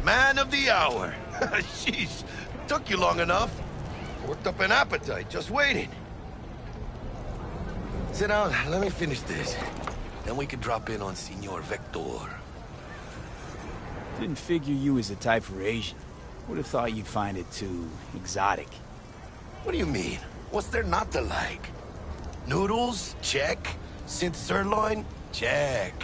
Man of the hour. Sheesh, took you long enough. Worked up an appetite, just waiting. Sit down, let me finish this. Then we can drop in on Senor Vector. Didn't figure you was the type for Asian. Would have thought you'd find it too exotic. What do you mean? What's there not to like? Noodles? Check. Synth sirloin? Check.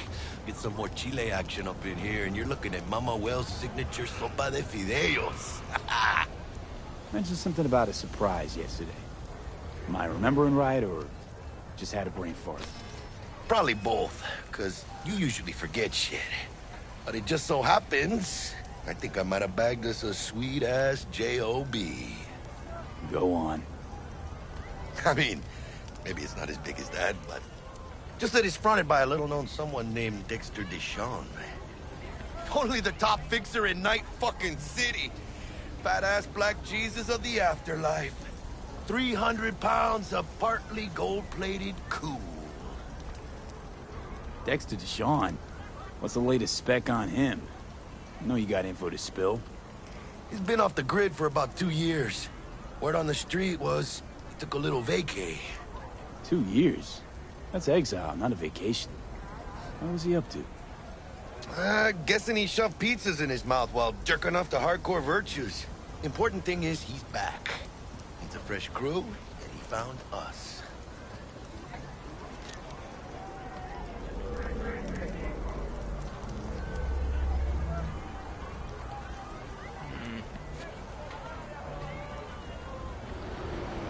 Get some more Chile action up in here, and you're looking at Mama Wells' signature sopa de fideos. Mentioned something about a surprise yesterday. Am I remembering right, or just had a brain fart? Probably both, because you usually forget shit. But it just so happens, I think I might have bagged us a sweet-ass J.O.B. Go on. I mean, maybe it's not as big as that, but... just that it's fronted by a little-known someone named Dexter Deshawn. Only the top fixer in Night fucking City. Fat-ass black Jesus of the afterlife. 300 pounds of partly gold-plated cool. Dexter Deshawn? What's the latest spec on him? I know you got info to spill. He's been off the grid for about 2 years. Word on the street was he took a little vacay. 2 years? That's exile, not a vacation. What was he up to? Guessing he shoved pizzas in his mouth while jerking off to hardcore virtues. Important thing is he's back. Needs a fresh crew, and he found us.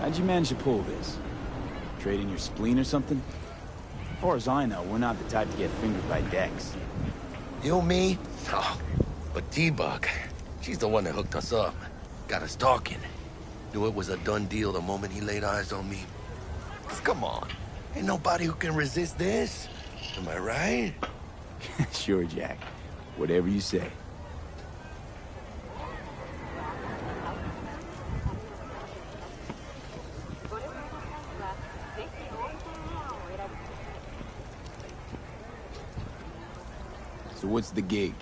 How'd you manage to pull this? Trading your spleen or something? As far as I know, we're not the type to get fingered by Dex. You, me? Oh, but T-Bug, she's the one that hooked us up. Got us talking. Knew it was a done deal the moment he laid eyes on me. 'Cause come on, ain't nobody who can resist this. Am I right? Sure, Jack. Whatever you say. So what's the gig?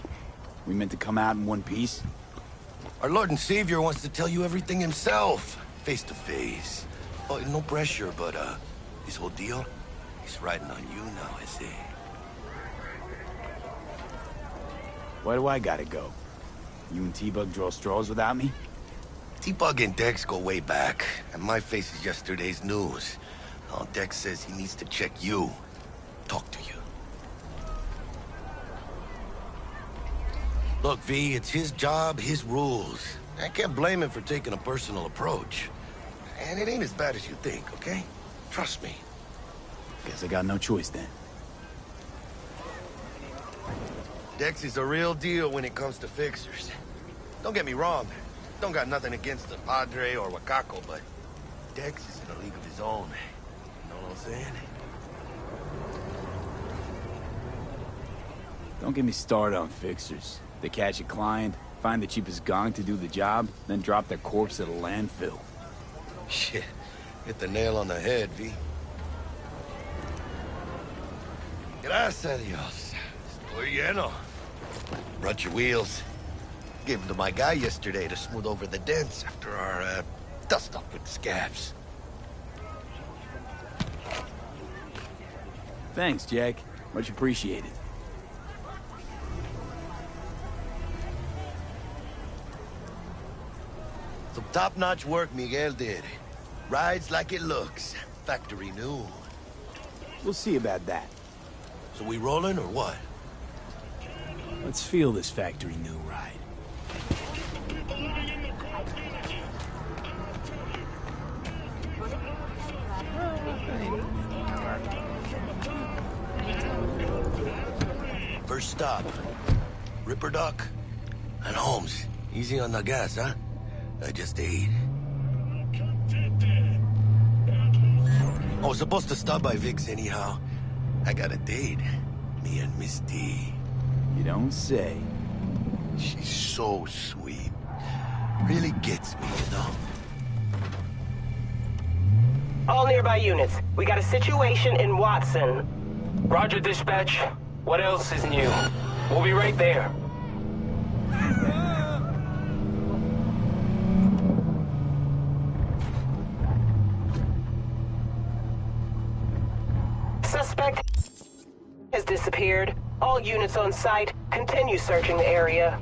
We meant to come out in one piece? Our Lord and Savior wants to tell you everything himself, face to face. Oh, no pressure, but, this whole deal, he's riding on you now, is he? Why do I gotta go? You and T-Bug draw straws without me? T-Bug and Dex go way back, and my face is yesterday's news. Now, Dex says he needs to check you, talk to you. Look, V, it's his job, his rules. I can't blame him for taking a personal approach. And it ain't as bad as you think, okay? Trust me. Guess I got no choice then. Dex is a real deal when it comes to fixers. Don't get me wrong. Don't got nothing against the Padre or Wakako, but Dex is in a league of his own. You know what I'm saying? Don't get me started on fixers. They catch a client, find the cheapest gong to do the job, then drop their corpse at a landfill. Shit. Hit the nail on the head, V. Gracias a Dios. Estoy lleno. Brought your wheels. Gave them to my guy yesterday to smooth over the dents after our, dust-up with scabs. Thanks, Jack. Much appreciated. Some top-notch work Miguel did. Rides like it looks. Factory new. We'll see about that. So we rolling or what? Let's feel this factory new ride. First stop, Ripper Doc and Holmes. Easy on the gas, huh? I just ate. I was supposed to stop by Vic's anyhow. I got a date. Me and Miss D. You don't say. She's so sweet. Really gets me, you know? All nearby units. We got a situation in Watson. Roger, dispatch. What else is new? We'll be right there. Suspect has disappeared. All units on site, continue searching the area.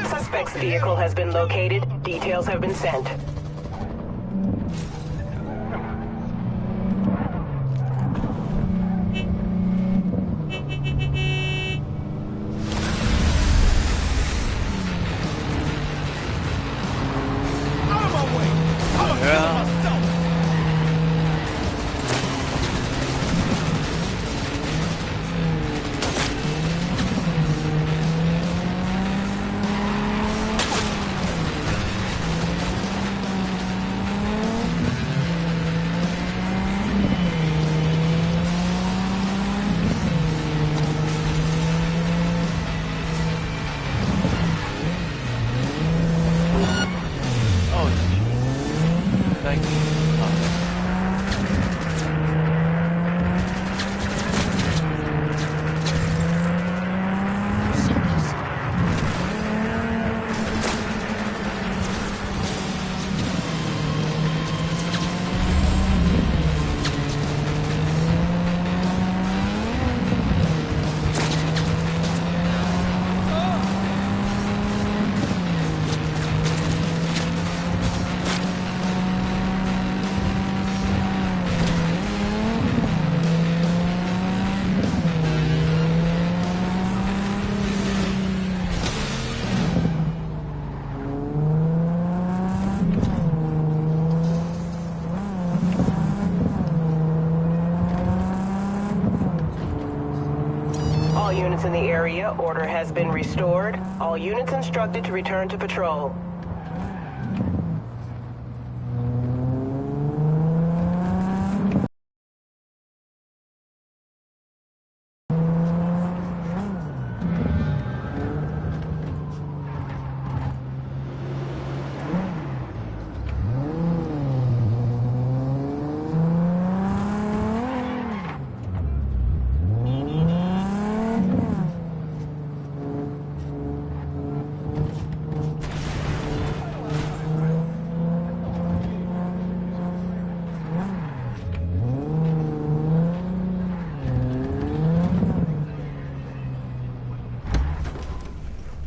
Suspect's vehicle has been located. Details have been sent. All units in the area, order has been restored. All units instructed to return to patrol.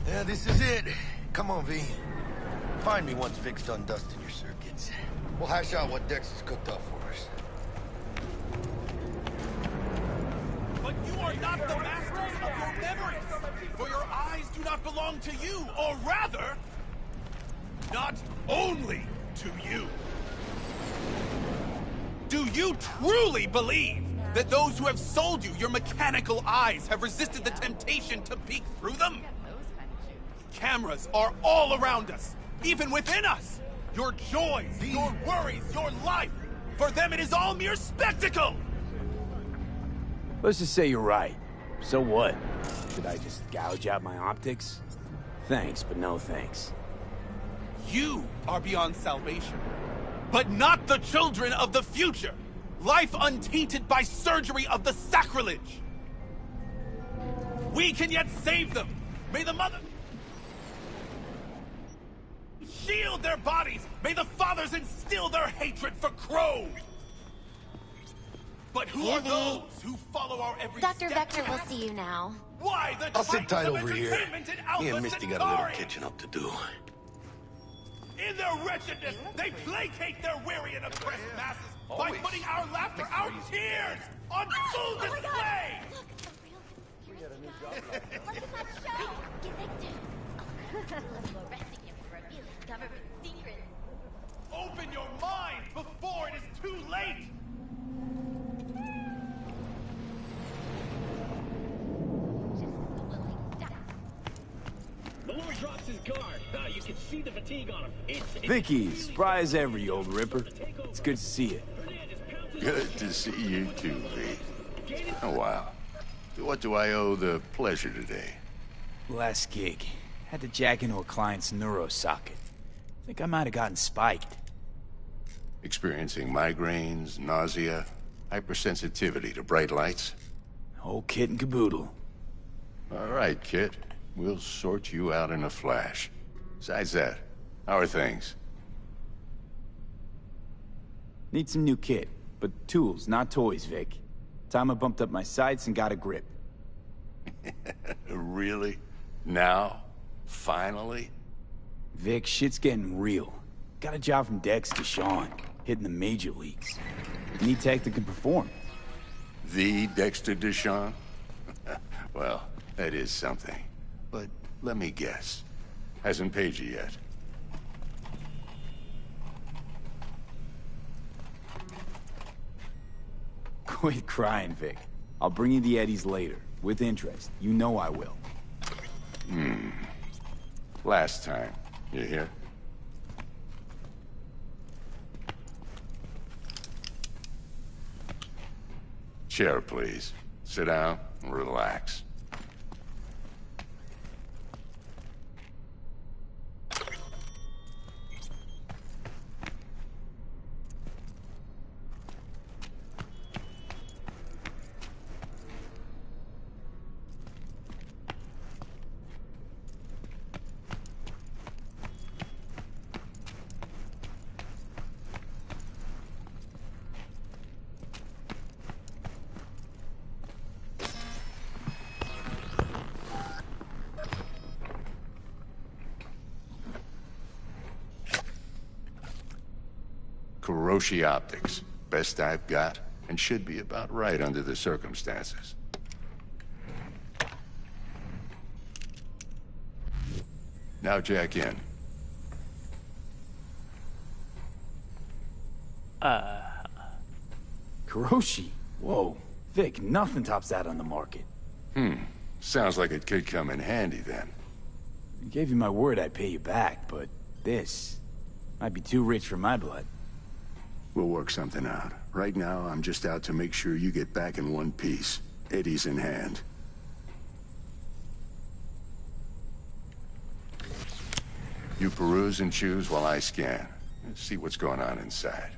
Yeah, this is it. Come on, V. Find me once Vic's done dusting your circuits. We'll hash out what Dex has cooked up for us. But you are not the masters of your memories, for your eyes do not belong to you, or rather, not only to you. Do you truly believe that those who have sold you your mechanical eyes have resisted the temptation to peek through them? Cameras are all around us, even within us. Your joys, your worries, your life. For them, it is all mere spectacle. Let's just say you're right. So what? Should I just gouge out my optics? Thanks, but no thanks. You are beyond salvation, but not the children of the future. Life untainted by surgery of the sacrilege. We can yet save them. May the mother... shield their bodies! May the fathers instill their hatred for Crow! But who are those who follow our every Dr. step? Vector will see you now. Why the I'll sit tight Titans of over here. Entertainment in Alpha Me and Misty got a little Centauri? catching up to do. In their wretchedness, they placate their weary and oppressed masses by putting our laughter, our tears, on full display! Look at that show! Arresting him for revealing government secrets. Open your mind before it is too late! The Lord drops his guard. You can see the fatigue on him. Vicky, spry as ever, you old ripper. It's good to see you. Good to see you too, V. Oh, wow. To what do I owe the pleasure today? Last gig. Had to jack into a client's neuro socket. Think I might have gotten spiked. Experiencing migraines, nausea, hypersensitivity to bright lights? Whole kit and caboodle. All right, kid. We'll sort you out in a flash. Besides that, how are things? Need some new kit, but tools, not toys, Vic. Time I bumped up my sights and got a grip. Really? Now? Finally? Vic, shit's getting real. Got a job from Dex to Sean, hitting the major leagues. Need tech that can perform. The Dexter Deshawn? Well, that is something. But let me guess. Hasn't paid you yet. Quit crying, Vic. I'll bring you the eddies later, with interest. You know I will. Last time. You hear? Chair, please. Sit down and relax. Kuroshi Optics. Best I've got, and should be about right under the circumstances. Now jack in. Kuroshi? Whoa. Vic, nothing tops that on the market. Sounds like it could come in handy then. I gave you my word I'd pay you back, but this might be too rich for my blood. We'll work something out. Right now, I'm just out to make sure you get back in one piece. Eddie's in hand. You peruse and choose while I scan. Let's see what's going on inside.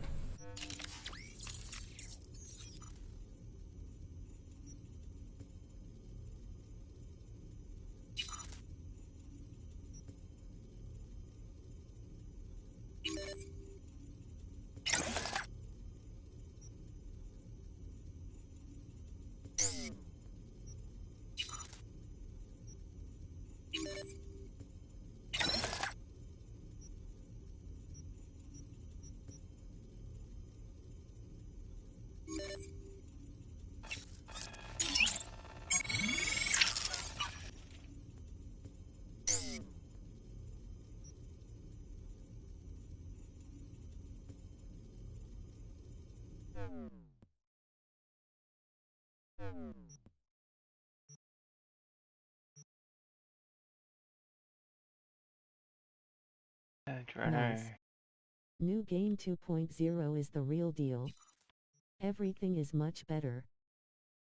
Nice. New Game 2.0 is the real deal. Everything is much better.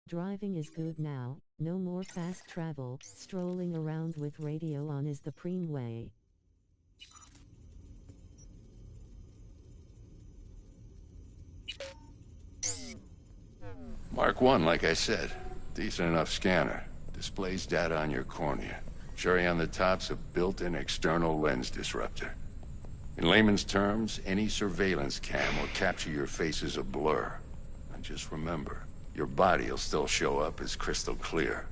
Driving is good now, no more fast travel, strolling around with radio on is the preem way. Mark 1, like I said. Decent enough scanner. Displays data on your cornea. Cherry on the top's a built-in external lens disruptor. In layman's terms, any surveillance cam will capture your face as a blur. And just remember, your body will still show up as crystal clear.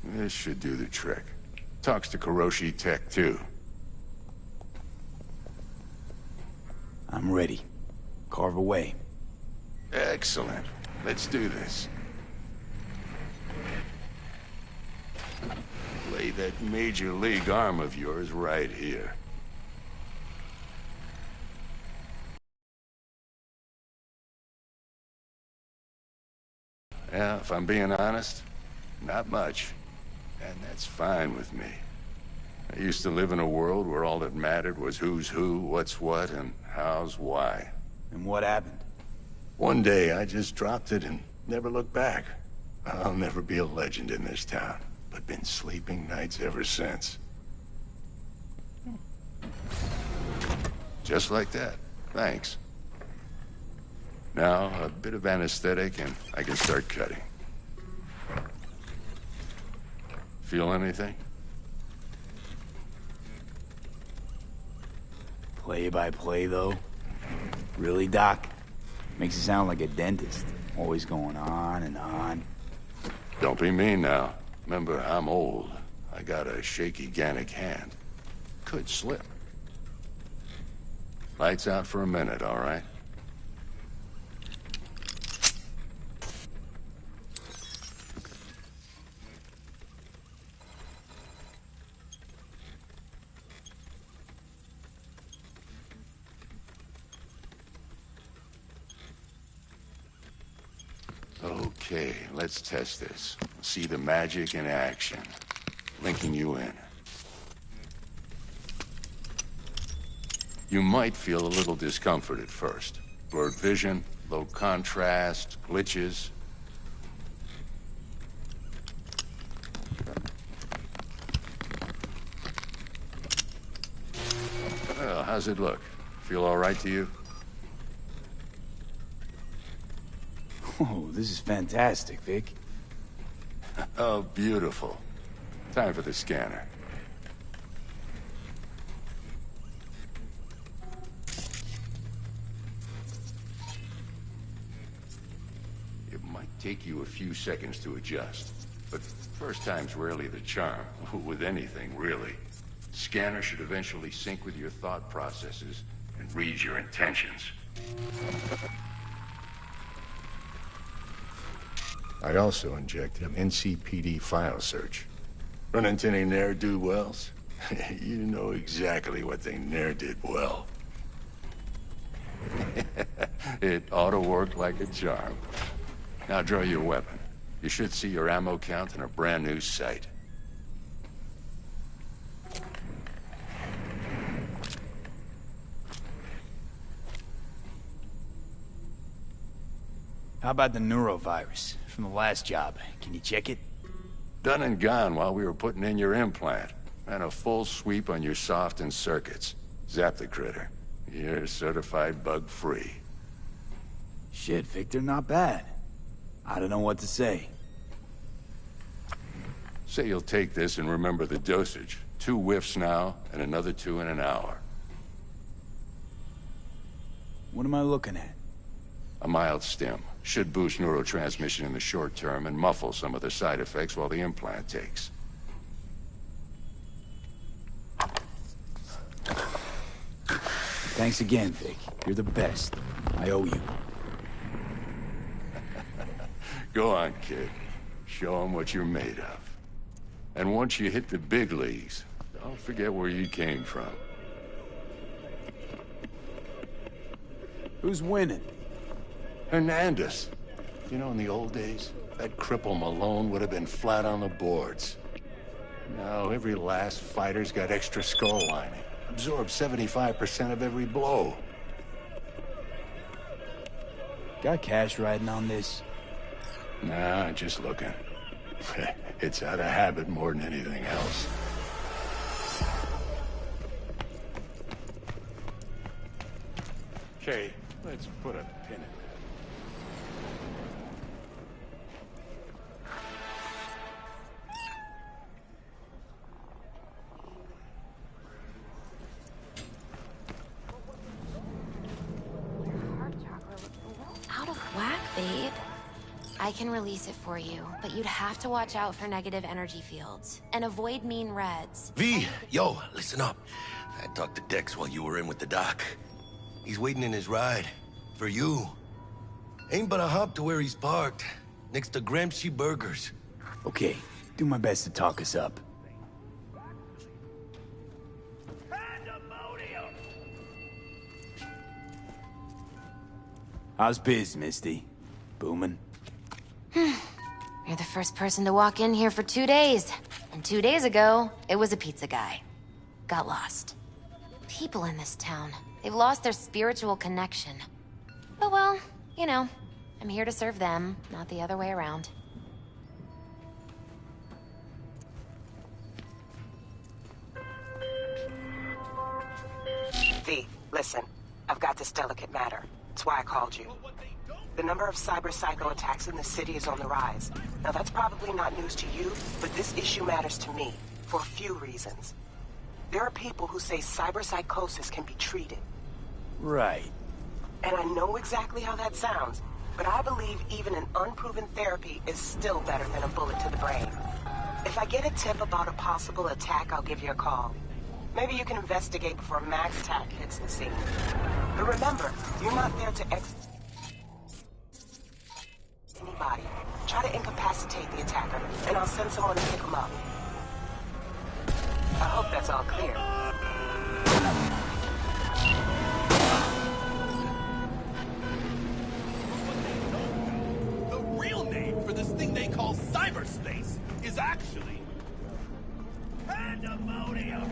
This should do the trick. Talks to Kuroshi Tech, too. I'm ready. Carve away. Excellent. Let's do this. Lay that Major League arm of yours right here. Yeah, if I'm being honest, not much. And that's fine with me. I used to live in a world where all that mattered was who's who, what's what, and how's why. And what happened? One day, I just dropped it and never looked back. I'll never be a legend in this town, but been sleeping nights ever since. Just like that. Thanks. Now, a bit of anesthetic and I can start cutting. Feel anything? Play by play, though? Really, Doc? Makes you sound like a dentist. Always going on and on. Don't be mean now. Remember, I'm old. I got a shaky Gannic hand. Could slip. Lights out for a minute, all right? Okay, let's test this. See the magic in action. Linking you in. You might feel a little discomfort at first. Blurred vision, low contrast, glitches. Well, how's it look? Feel all right to you? Oh, this is fantastic, Vic. Oh, beautiful. Time for the scanner. It might take you a few seconds to adjust, but first time's rarely the charm, with anything, really. Scanner should eventually sync with your thought processes and read your intentions. I also injected an NCPD file search. Run into any ne'er-do-wells? You know exactly what they ne'er did well. It ought to work like a charm. Now draw your weapon. You should see your ammo count in a brand new sight. How about the neurovirus from the last job? Can you check it? Done and gone while we were putting in your implant. And a full sweep on your soft and circuits. Zap the critter. You're certified bug-free. Shit, Victor, not bad. I don't know what to say. Say you'll take this and remember the dosage. 2 whiffs now, and another 2 in an hour. What am I looking at? A mild stim. Should boost neurotransmission in the short term and muffle some of the side effects while the implant takes. Thanks again, Vic. You're the best. I owe you. Go on, kid. Show them what you're made of. And once you hit the big leagues, don't forget where you came from. Who's winning? Hernandez. You know, in the old days, that cripple Malone would have been flat on the boards. Now, every last fighter's got extra skull lining. Absorbs 75% of every blow. Got cash riding on this? Nah, just looking. It's out of habit more than anything else. Okay, let's put a pin in that. Out of whack, babe. I can release it for you, but you'd have to watch out for negative energy fields and avoid mean reds. V, yo, listen up. I talked to Dex while you were in with the doc. He's waiting in his ride. For you. Ain't but a hop to where he's parked. Next to Gramsci Burgers. Okay, do my best to talk us up. How's biz, Misty? Booming? You're the first person to walk in here for 2 days. And 2 days ago, it was a pizza guy. Got lost. People in this town, they've lost their spiritual connection. But well, you know, I'm here to serve them, not the other way around. V, listen. I've got this delicate matter. That's why I called you. The number of cyber-psycho attacks in the city is on the rise. Now that's probably not news to you, but this issue matters to me, for a few reasons. There are people who say cyberpsychosis can be treated. Right. And I know exactly how that sounds, but I believe even an unproven therapy is still better than a bullet to the brain. If I get a tip about a possible attack, I'll give you a call. Maybe you can investigate before Max Tack hits the scene. But remember, you're not there to anybody. Try to incapacitate the attacker, and I'll send someone to pick him up. I hope that's all clear. The real name for this thing they call cyberspace is actually pandemonium.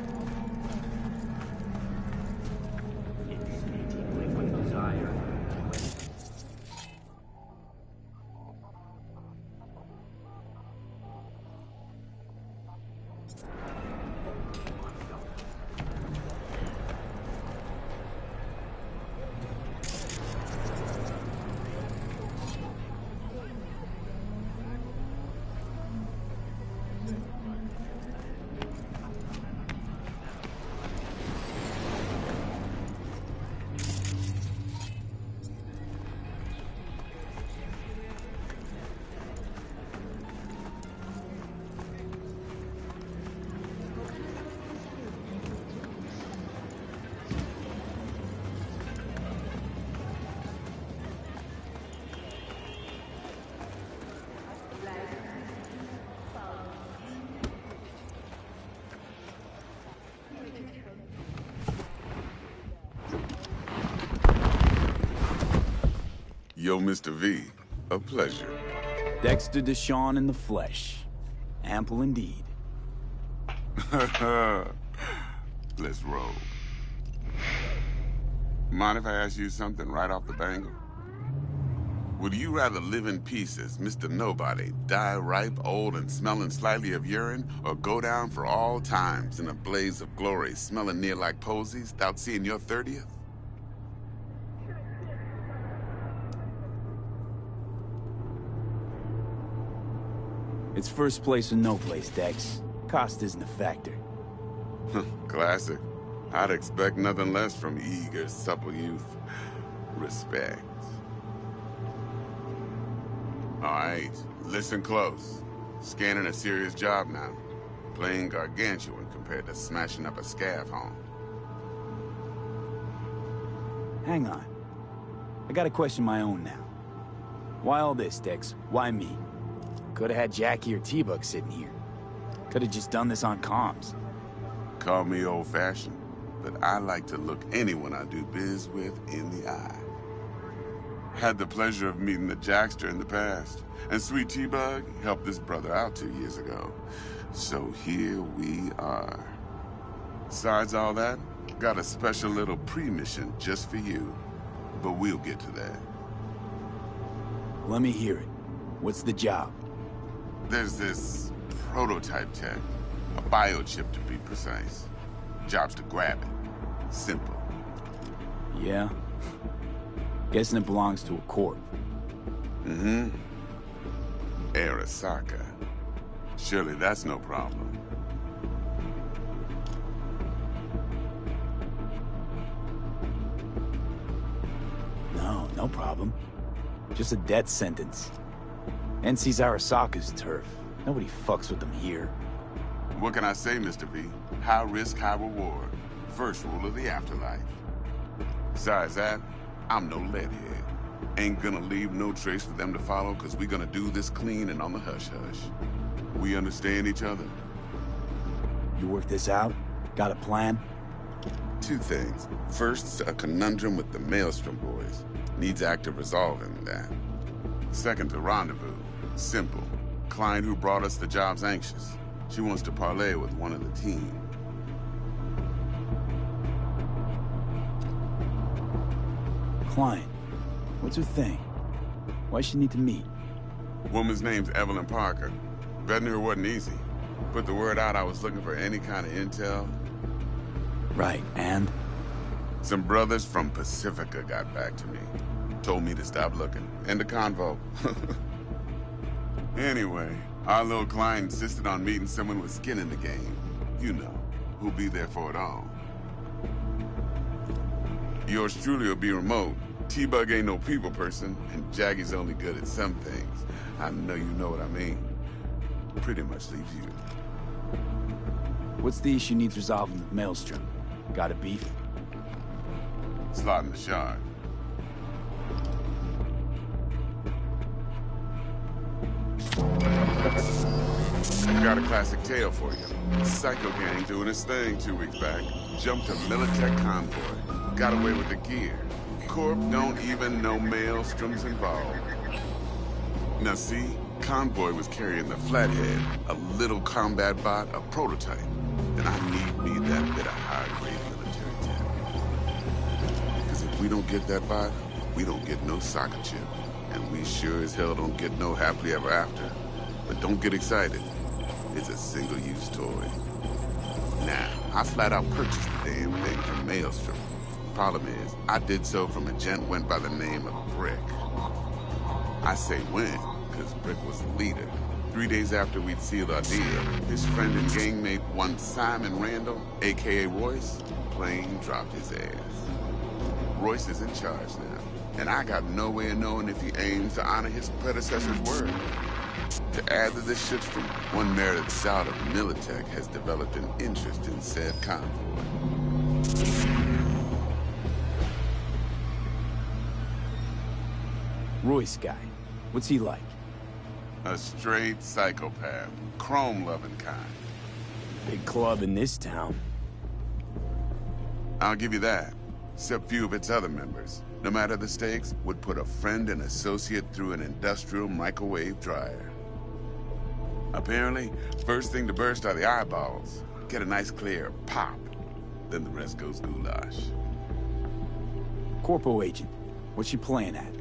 Yo, Mr. V, a pleasure. Dexter Deshawn in the flesh. Ample indeed. Let's roll. Mind if I ask you something right off the bangle? Would you rather live in pieces, Mr. Nobody, die ripe, old, and smelling slightly of urine, or go down for all times in a blaze of glory, smelling near like posies, without seeing your 30th? It's first place or no place, Dex. Cost isn't a factor. Classic. I'd expect nothing less from eager, supple youth. Respect. All right, listen close. Scanning a serious job now. Playing gargantuan compared to smashing up a scav home. Hang on. I got a question my own now. Why all this, Dex? Why me? Could've had Jackie or T-Bug sitting here. Could've just done this on comms. Call me old-fashioned, but I like to look anyone I do biz with in the eye. Had the pleasure of meeting the Jackster in the past, and Sweet T-Bug helped this brother out 2 years ago. So here we are. Besides all that, got a special little pre-mission just for you. But we'll get to that. Let me hear it. What's the job? There's this prototype tech, a biochip to be precise. Job's to grab it. Simple. Yeah? Guessing it belongs to a corp. Mm-hmm. Arasaka. Surely that's no problem. No problem. Just a death sentence. NC's Arasaka's turf. Nobody fucks with them here. What can I say, Mr. V? High risk, high reward. First rule of the afterlife. Besides that, I'm no leadhead. Ain't gonna leave no trace for them to follow, cause we gonna do this clean and on the hush-hush. We understand each other? You work this out? Got a plan? Two things. First, a conundrum with the Maelstrom boys. Needs active resolving that. Second, a rendezvous. Simple. Client who brought us the job's anxious. She wants to parlay with one of the team. Client. What's her thing? Why she need to meet? Woman's name's Evelyn Parker. Betting her wasn't easy. Put the word out I was looking for any kind of intel. Right, and? Some brothers from Pacifica got back to me. Told me to stop looking. End of convo. Anyway, our little client insisted on meeting someone with skin in the game. You know, who'll be there for it all. Yours truly will be remote. T-Bug ain't no people person, and Jaggy's only good at some things. I know you know what I mean. Pretty much leaves you. What's the issue needs resolving with Maelstrom? Got a beef? Slotting the shard. Got a classic tale for you. Psycho gang doing his thing 2 weeks back. Jumped a Militech convoy. Got away with the gear. Corp don't even know Maelstrom's involved. Now see, convoy was carrying the Flathead, a little combat bot, a prototype. And I need me that bit of high-grade military tech. Because if we don't get that bot, we don't get no soccer chip. And we sure as hell don't get no happily ever after. But don't get excited. It's a single-use toy. Now, I flat out purchased the damn thing from Maelstrom. Problem is, I did so from a gent went by the name of Brick. I say when, because Brick was the leader. 3 days after we'd sealed our deal, his friend and gangmate, one Simon Randall, a.k.a. Royce, plain dropped his ass. Royce is in charge now, and I got no way of knowing if he aims to honor his predecessor's word. To add to this shitstorm, one merited scout of Militech has developed an interest in said convoy. Royce guy. What's he like? A straight psychopath. Chrome-loving kind. Big club in this town. I'll give you that. Except few of its other members, no matter the stakes, would put a friend and associate through an industrial microwave dryer. Apparently, first thing to burst are the eyeballs. Get a nice clear pop. Then the rest goes goulash. Corpo agent. What's she playing at?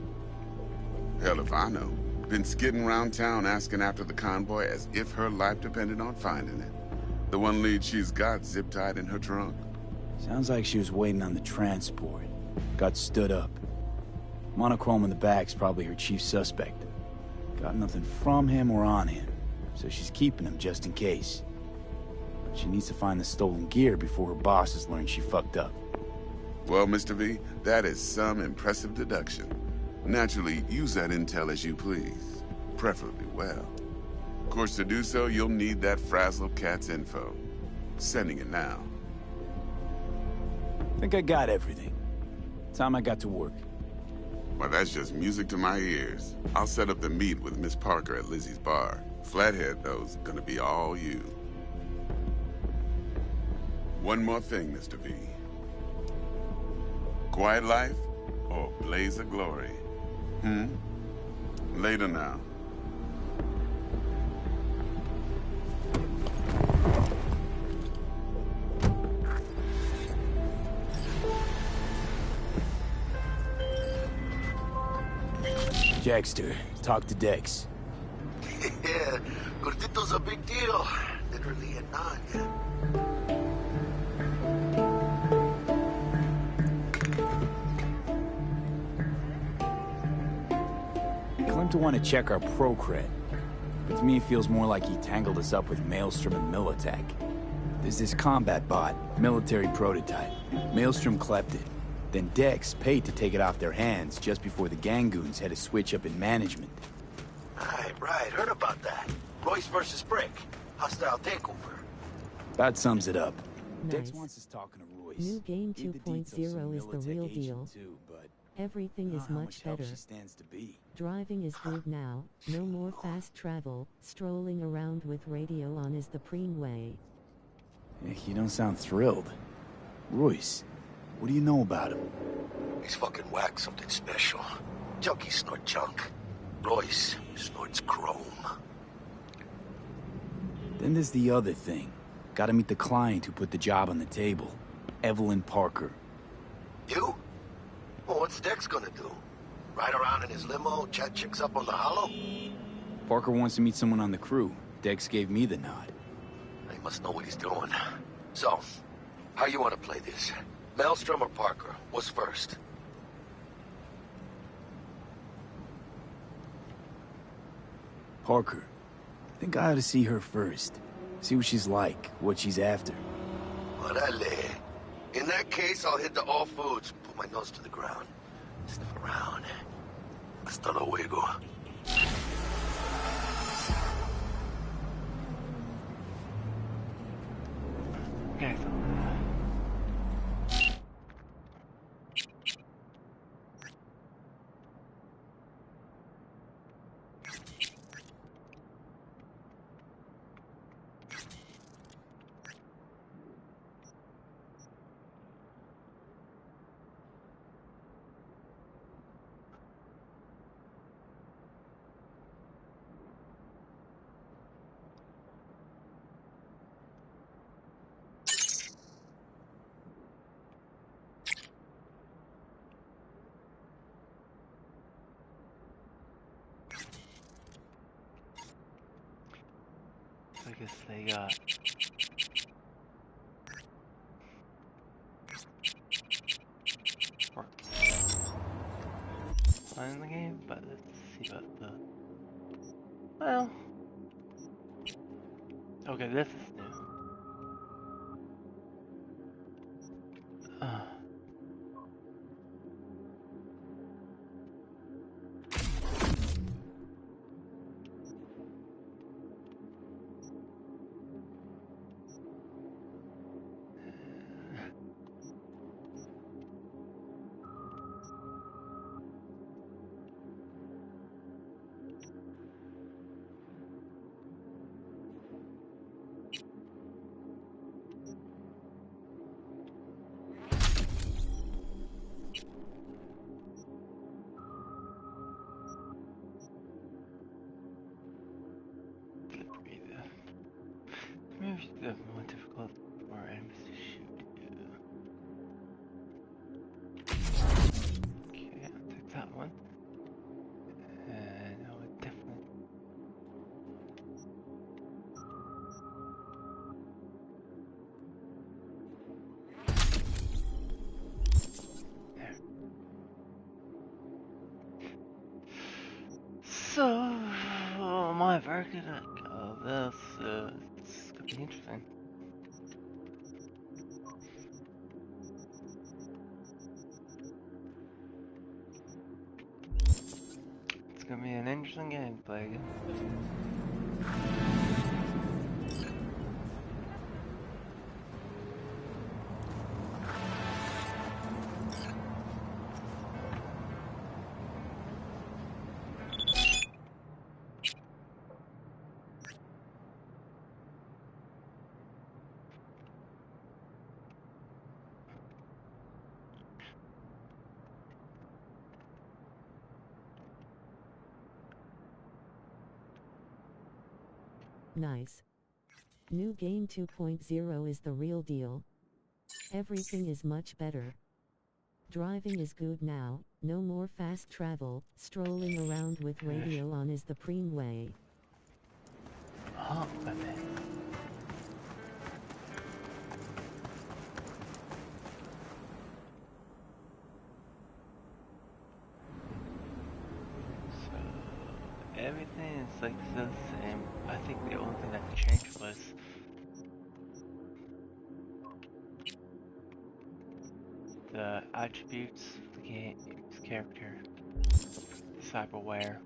Hell if I know. Been skidding around town asking after the convoy as if her life depended on finding it. The one lead she's got zip-tied in her trunk. Sounds like she was waiting on the transport. Got stood up. Monochrome in the back's probably her chief suspect. Got nothing from him or on him, so she's keeping him just in case. But she needs to find the stolen gear before her bosses learn she fucked up. Well, Mr. V, that is some impressive deduction. Naturally, use that intel as you please. Preferably well. Of course, to do so, you'll need that frazzled cat's info. Sending it now. Think I got everything. Time I got to work. Well, that's just music to my ears. I'll set up the meet with Miss Parker at Lizzie's bar. Flathead, though's gonna be all you. One more thing, Mr. V. Quiet life or blaze of glory? Later now. Jackster, talk to Dex. Yeah, Gordito's a big deal. Literally a none. He claimed to want to check our pro-cred, but to me it feels more like he tangled us up with Maelstrom and Militech. There's this combat bot, military prototype. Maelstrom clept it. Then Dex paid to take it off their hands just before the Gangoons had a switch up in management. Right. Heard about that. Royce versus Brick. Hostile takeover. That sums it up. Nice. Dex wants us talking to Royce. New game Gave the deets of some 2.0 is the Militech real agent deal. Too, but Everything I don't is know how much help better. she stands to be. Driving is good now, no more fast travel, strolling around with radio on is the preem way. You don't sound thrilled. Royce, what do you know about him? He's fucking whack, something special. Junkies snort junk. Royce snorts chrome. Then there's the other thing. Gotta meet the client who put the job on the table. Evelyn Parker. You? Well, what's Dex gonna do? Ride around in his limo, chat chicks up on the hollow? Parker wants to meet someone on the crew. Dex gave me the nod. He must know what he's doing. So, how you want to play this? Maelstrom or Parker? What's first? Parker. I think I ought to see her first. See what she's like, what she's after. Orale. In that case, I'll hit the all foods, put my nose to the ground, sniff around. Hasta luego. Okay. I guess they got in the game, but let's see about the well. Okay, this is new. Maybe the more difficult for enemies to shoot. Okay, I'll take that one. And I would definitely. There. So, am I very good at this? It's gonna be interesting. It's gonna be an interesting gameplay. Nice. New game 2.0 is the real deal. Everything is much better. Driving is good now, no more fast travel, strolling around with radio on is the preem way. Oh, baby. Everything is like the same. I think the only thing that changed was the attributes of the game's character, cyberware.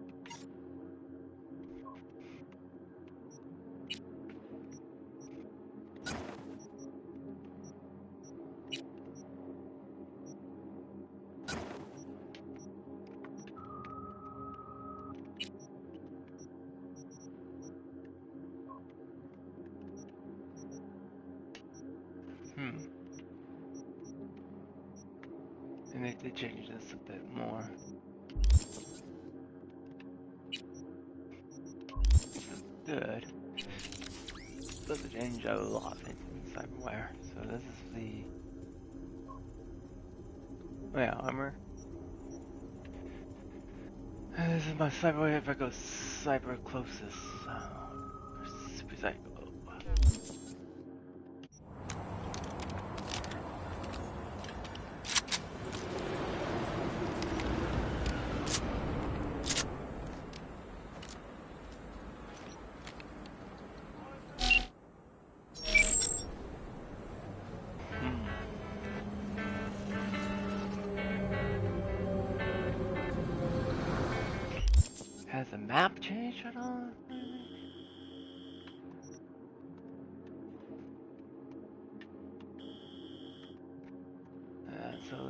They need to change this a bit more. Good. But they change a lot in cyberware. So this is the armor. And this is my cyberware if I go cyber closest. Super psycho. Has the map changed at all? That's still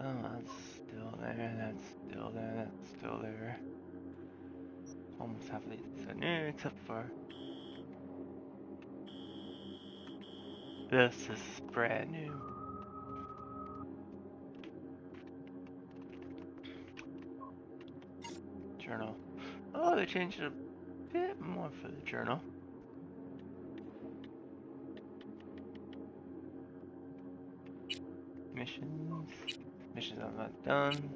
there, that's still there, that's still there. Almost half of these are new except for this is brand new. Journal. Oh, they changed it a bit more for the journal. Missions. Missions I'm not done.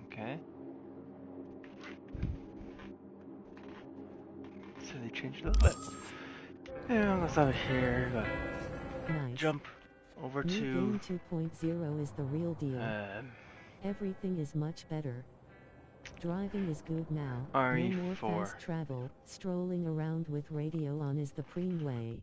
Okay. So they changed it a little bit. Yeah, I'm gonna stop it here. Nice. Jump over New to Game 2.0 is the real deal. Everything is much better. Driving is good now. No more RE4. fast travel. Strolling around with radio on is the preem way.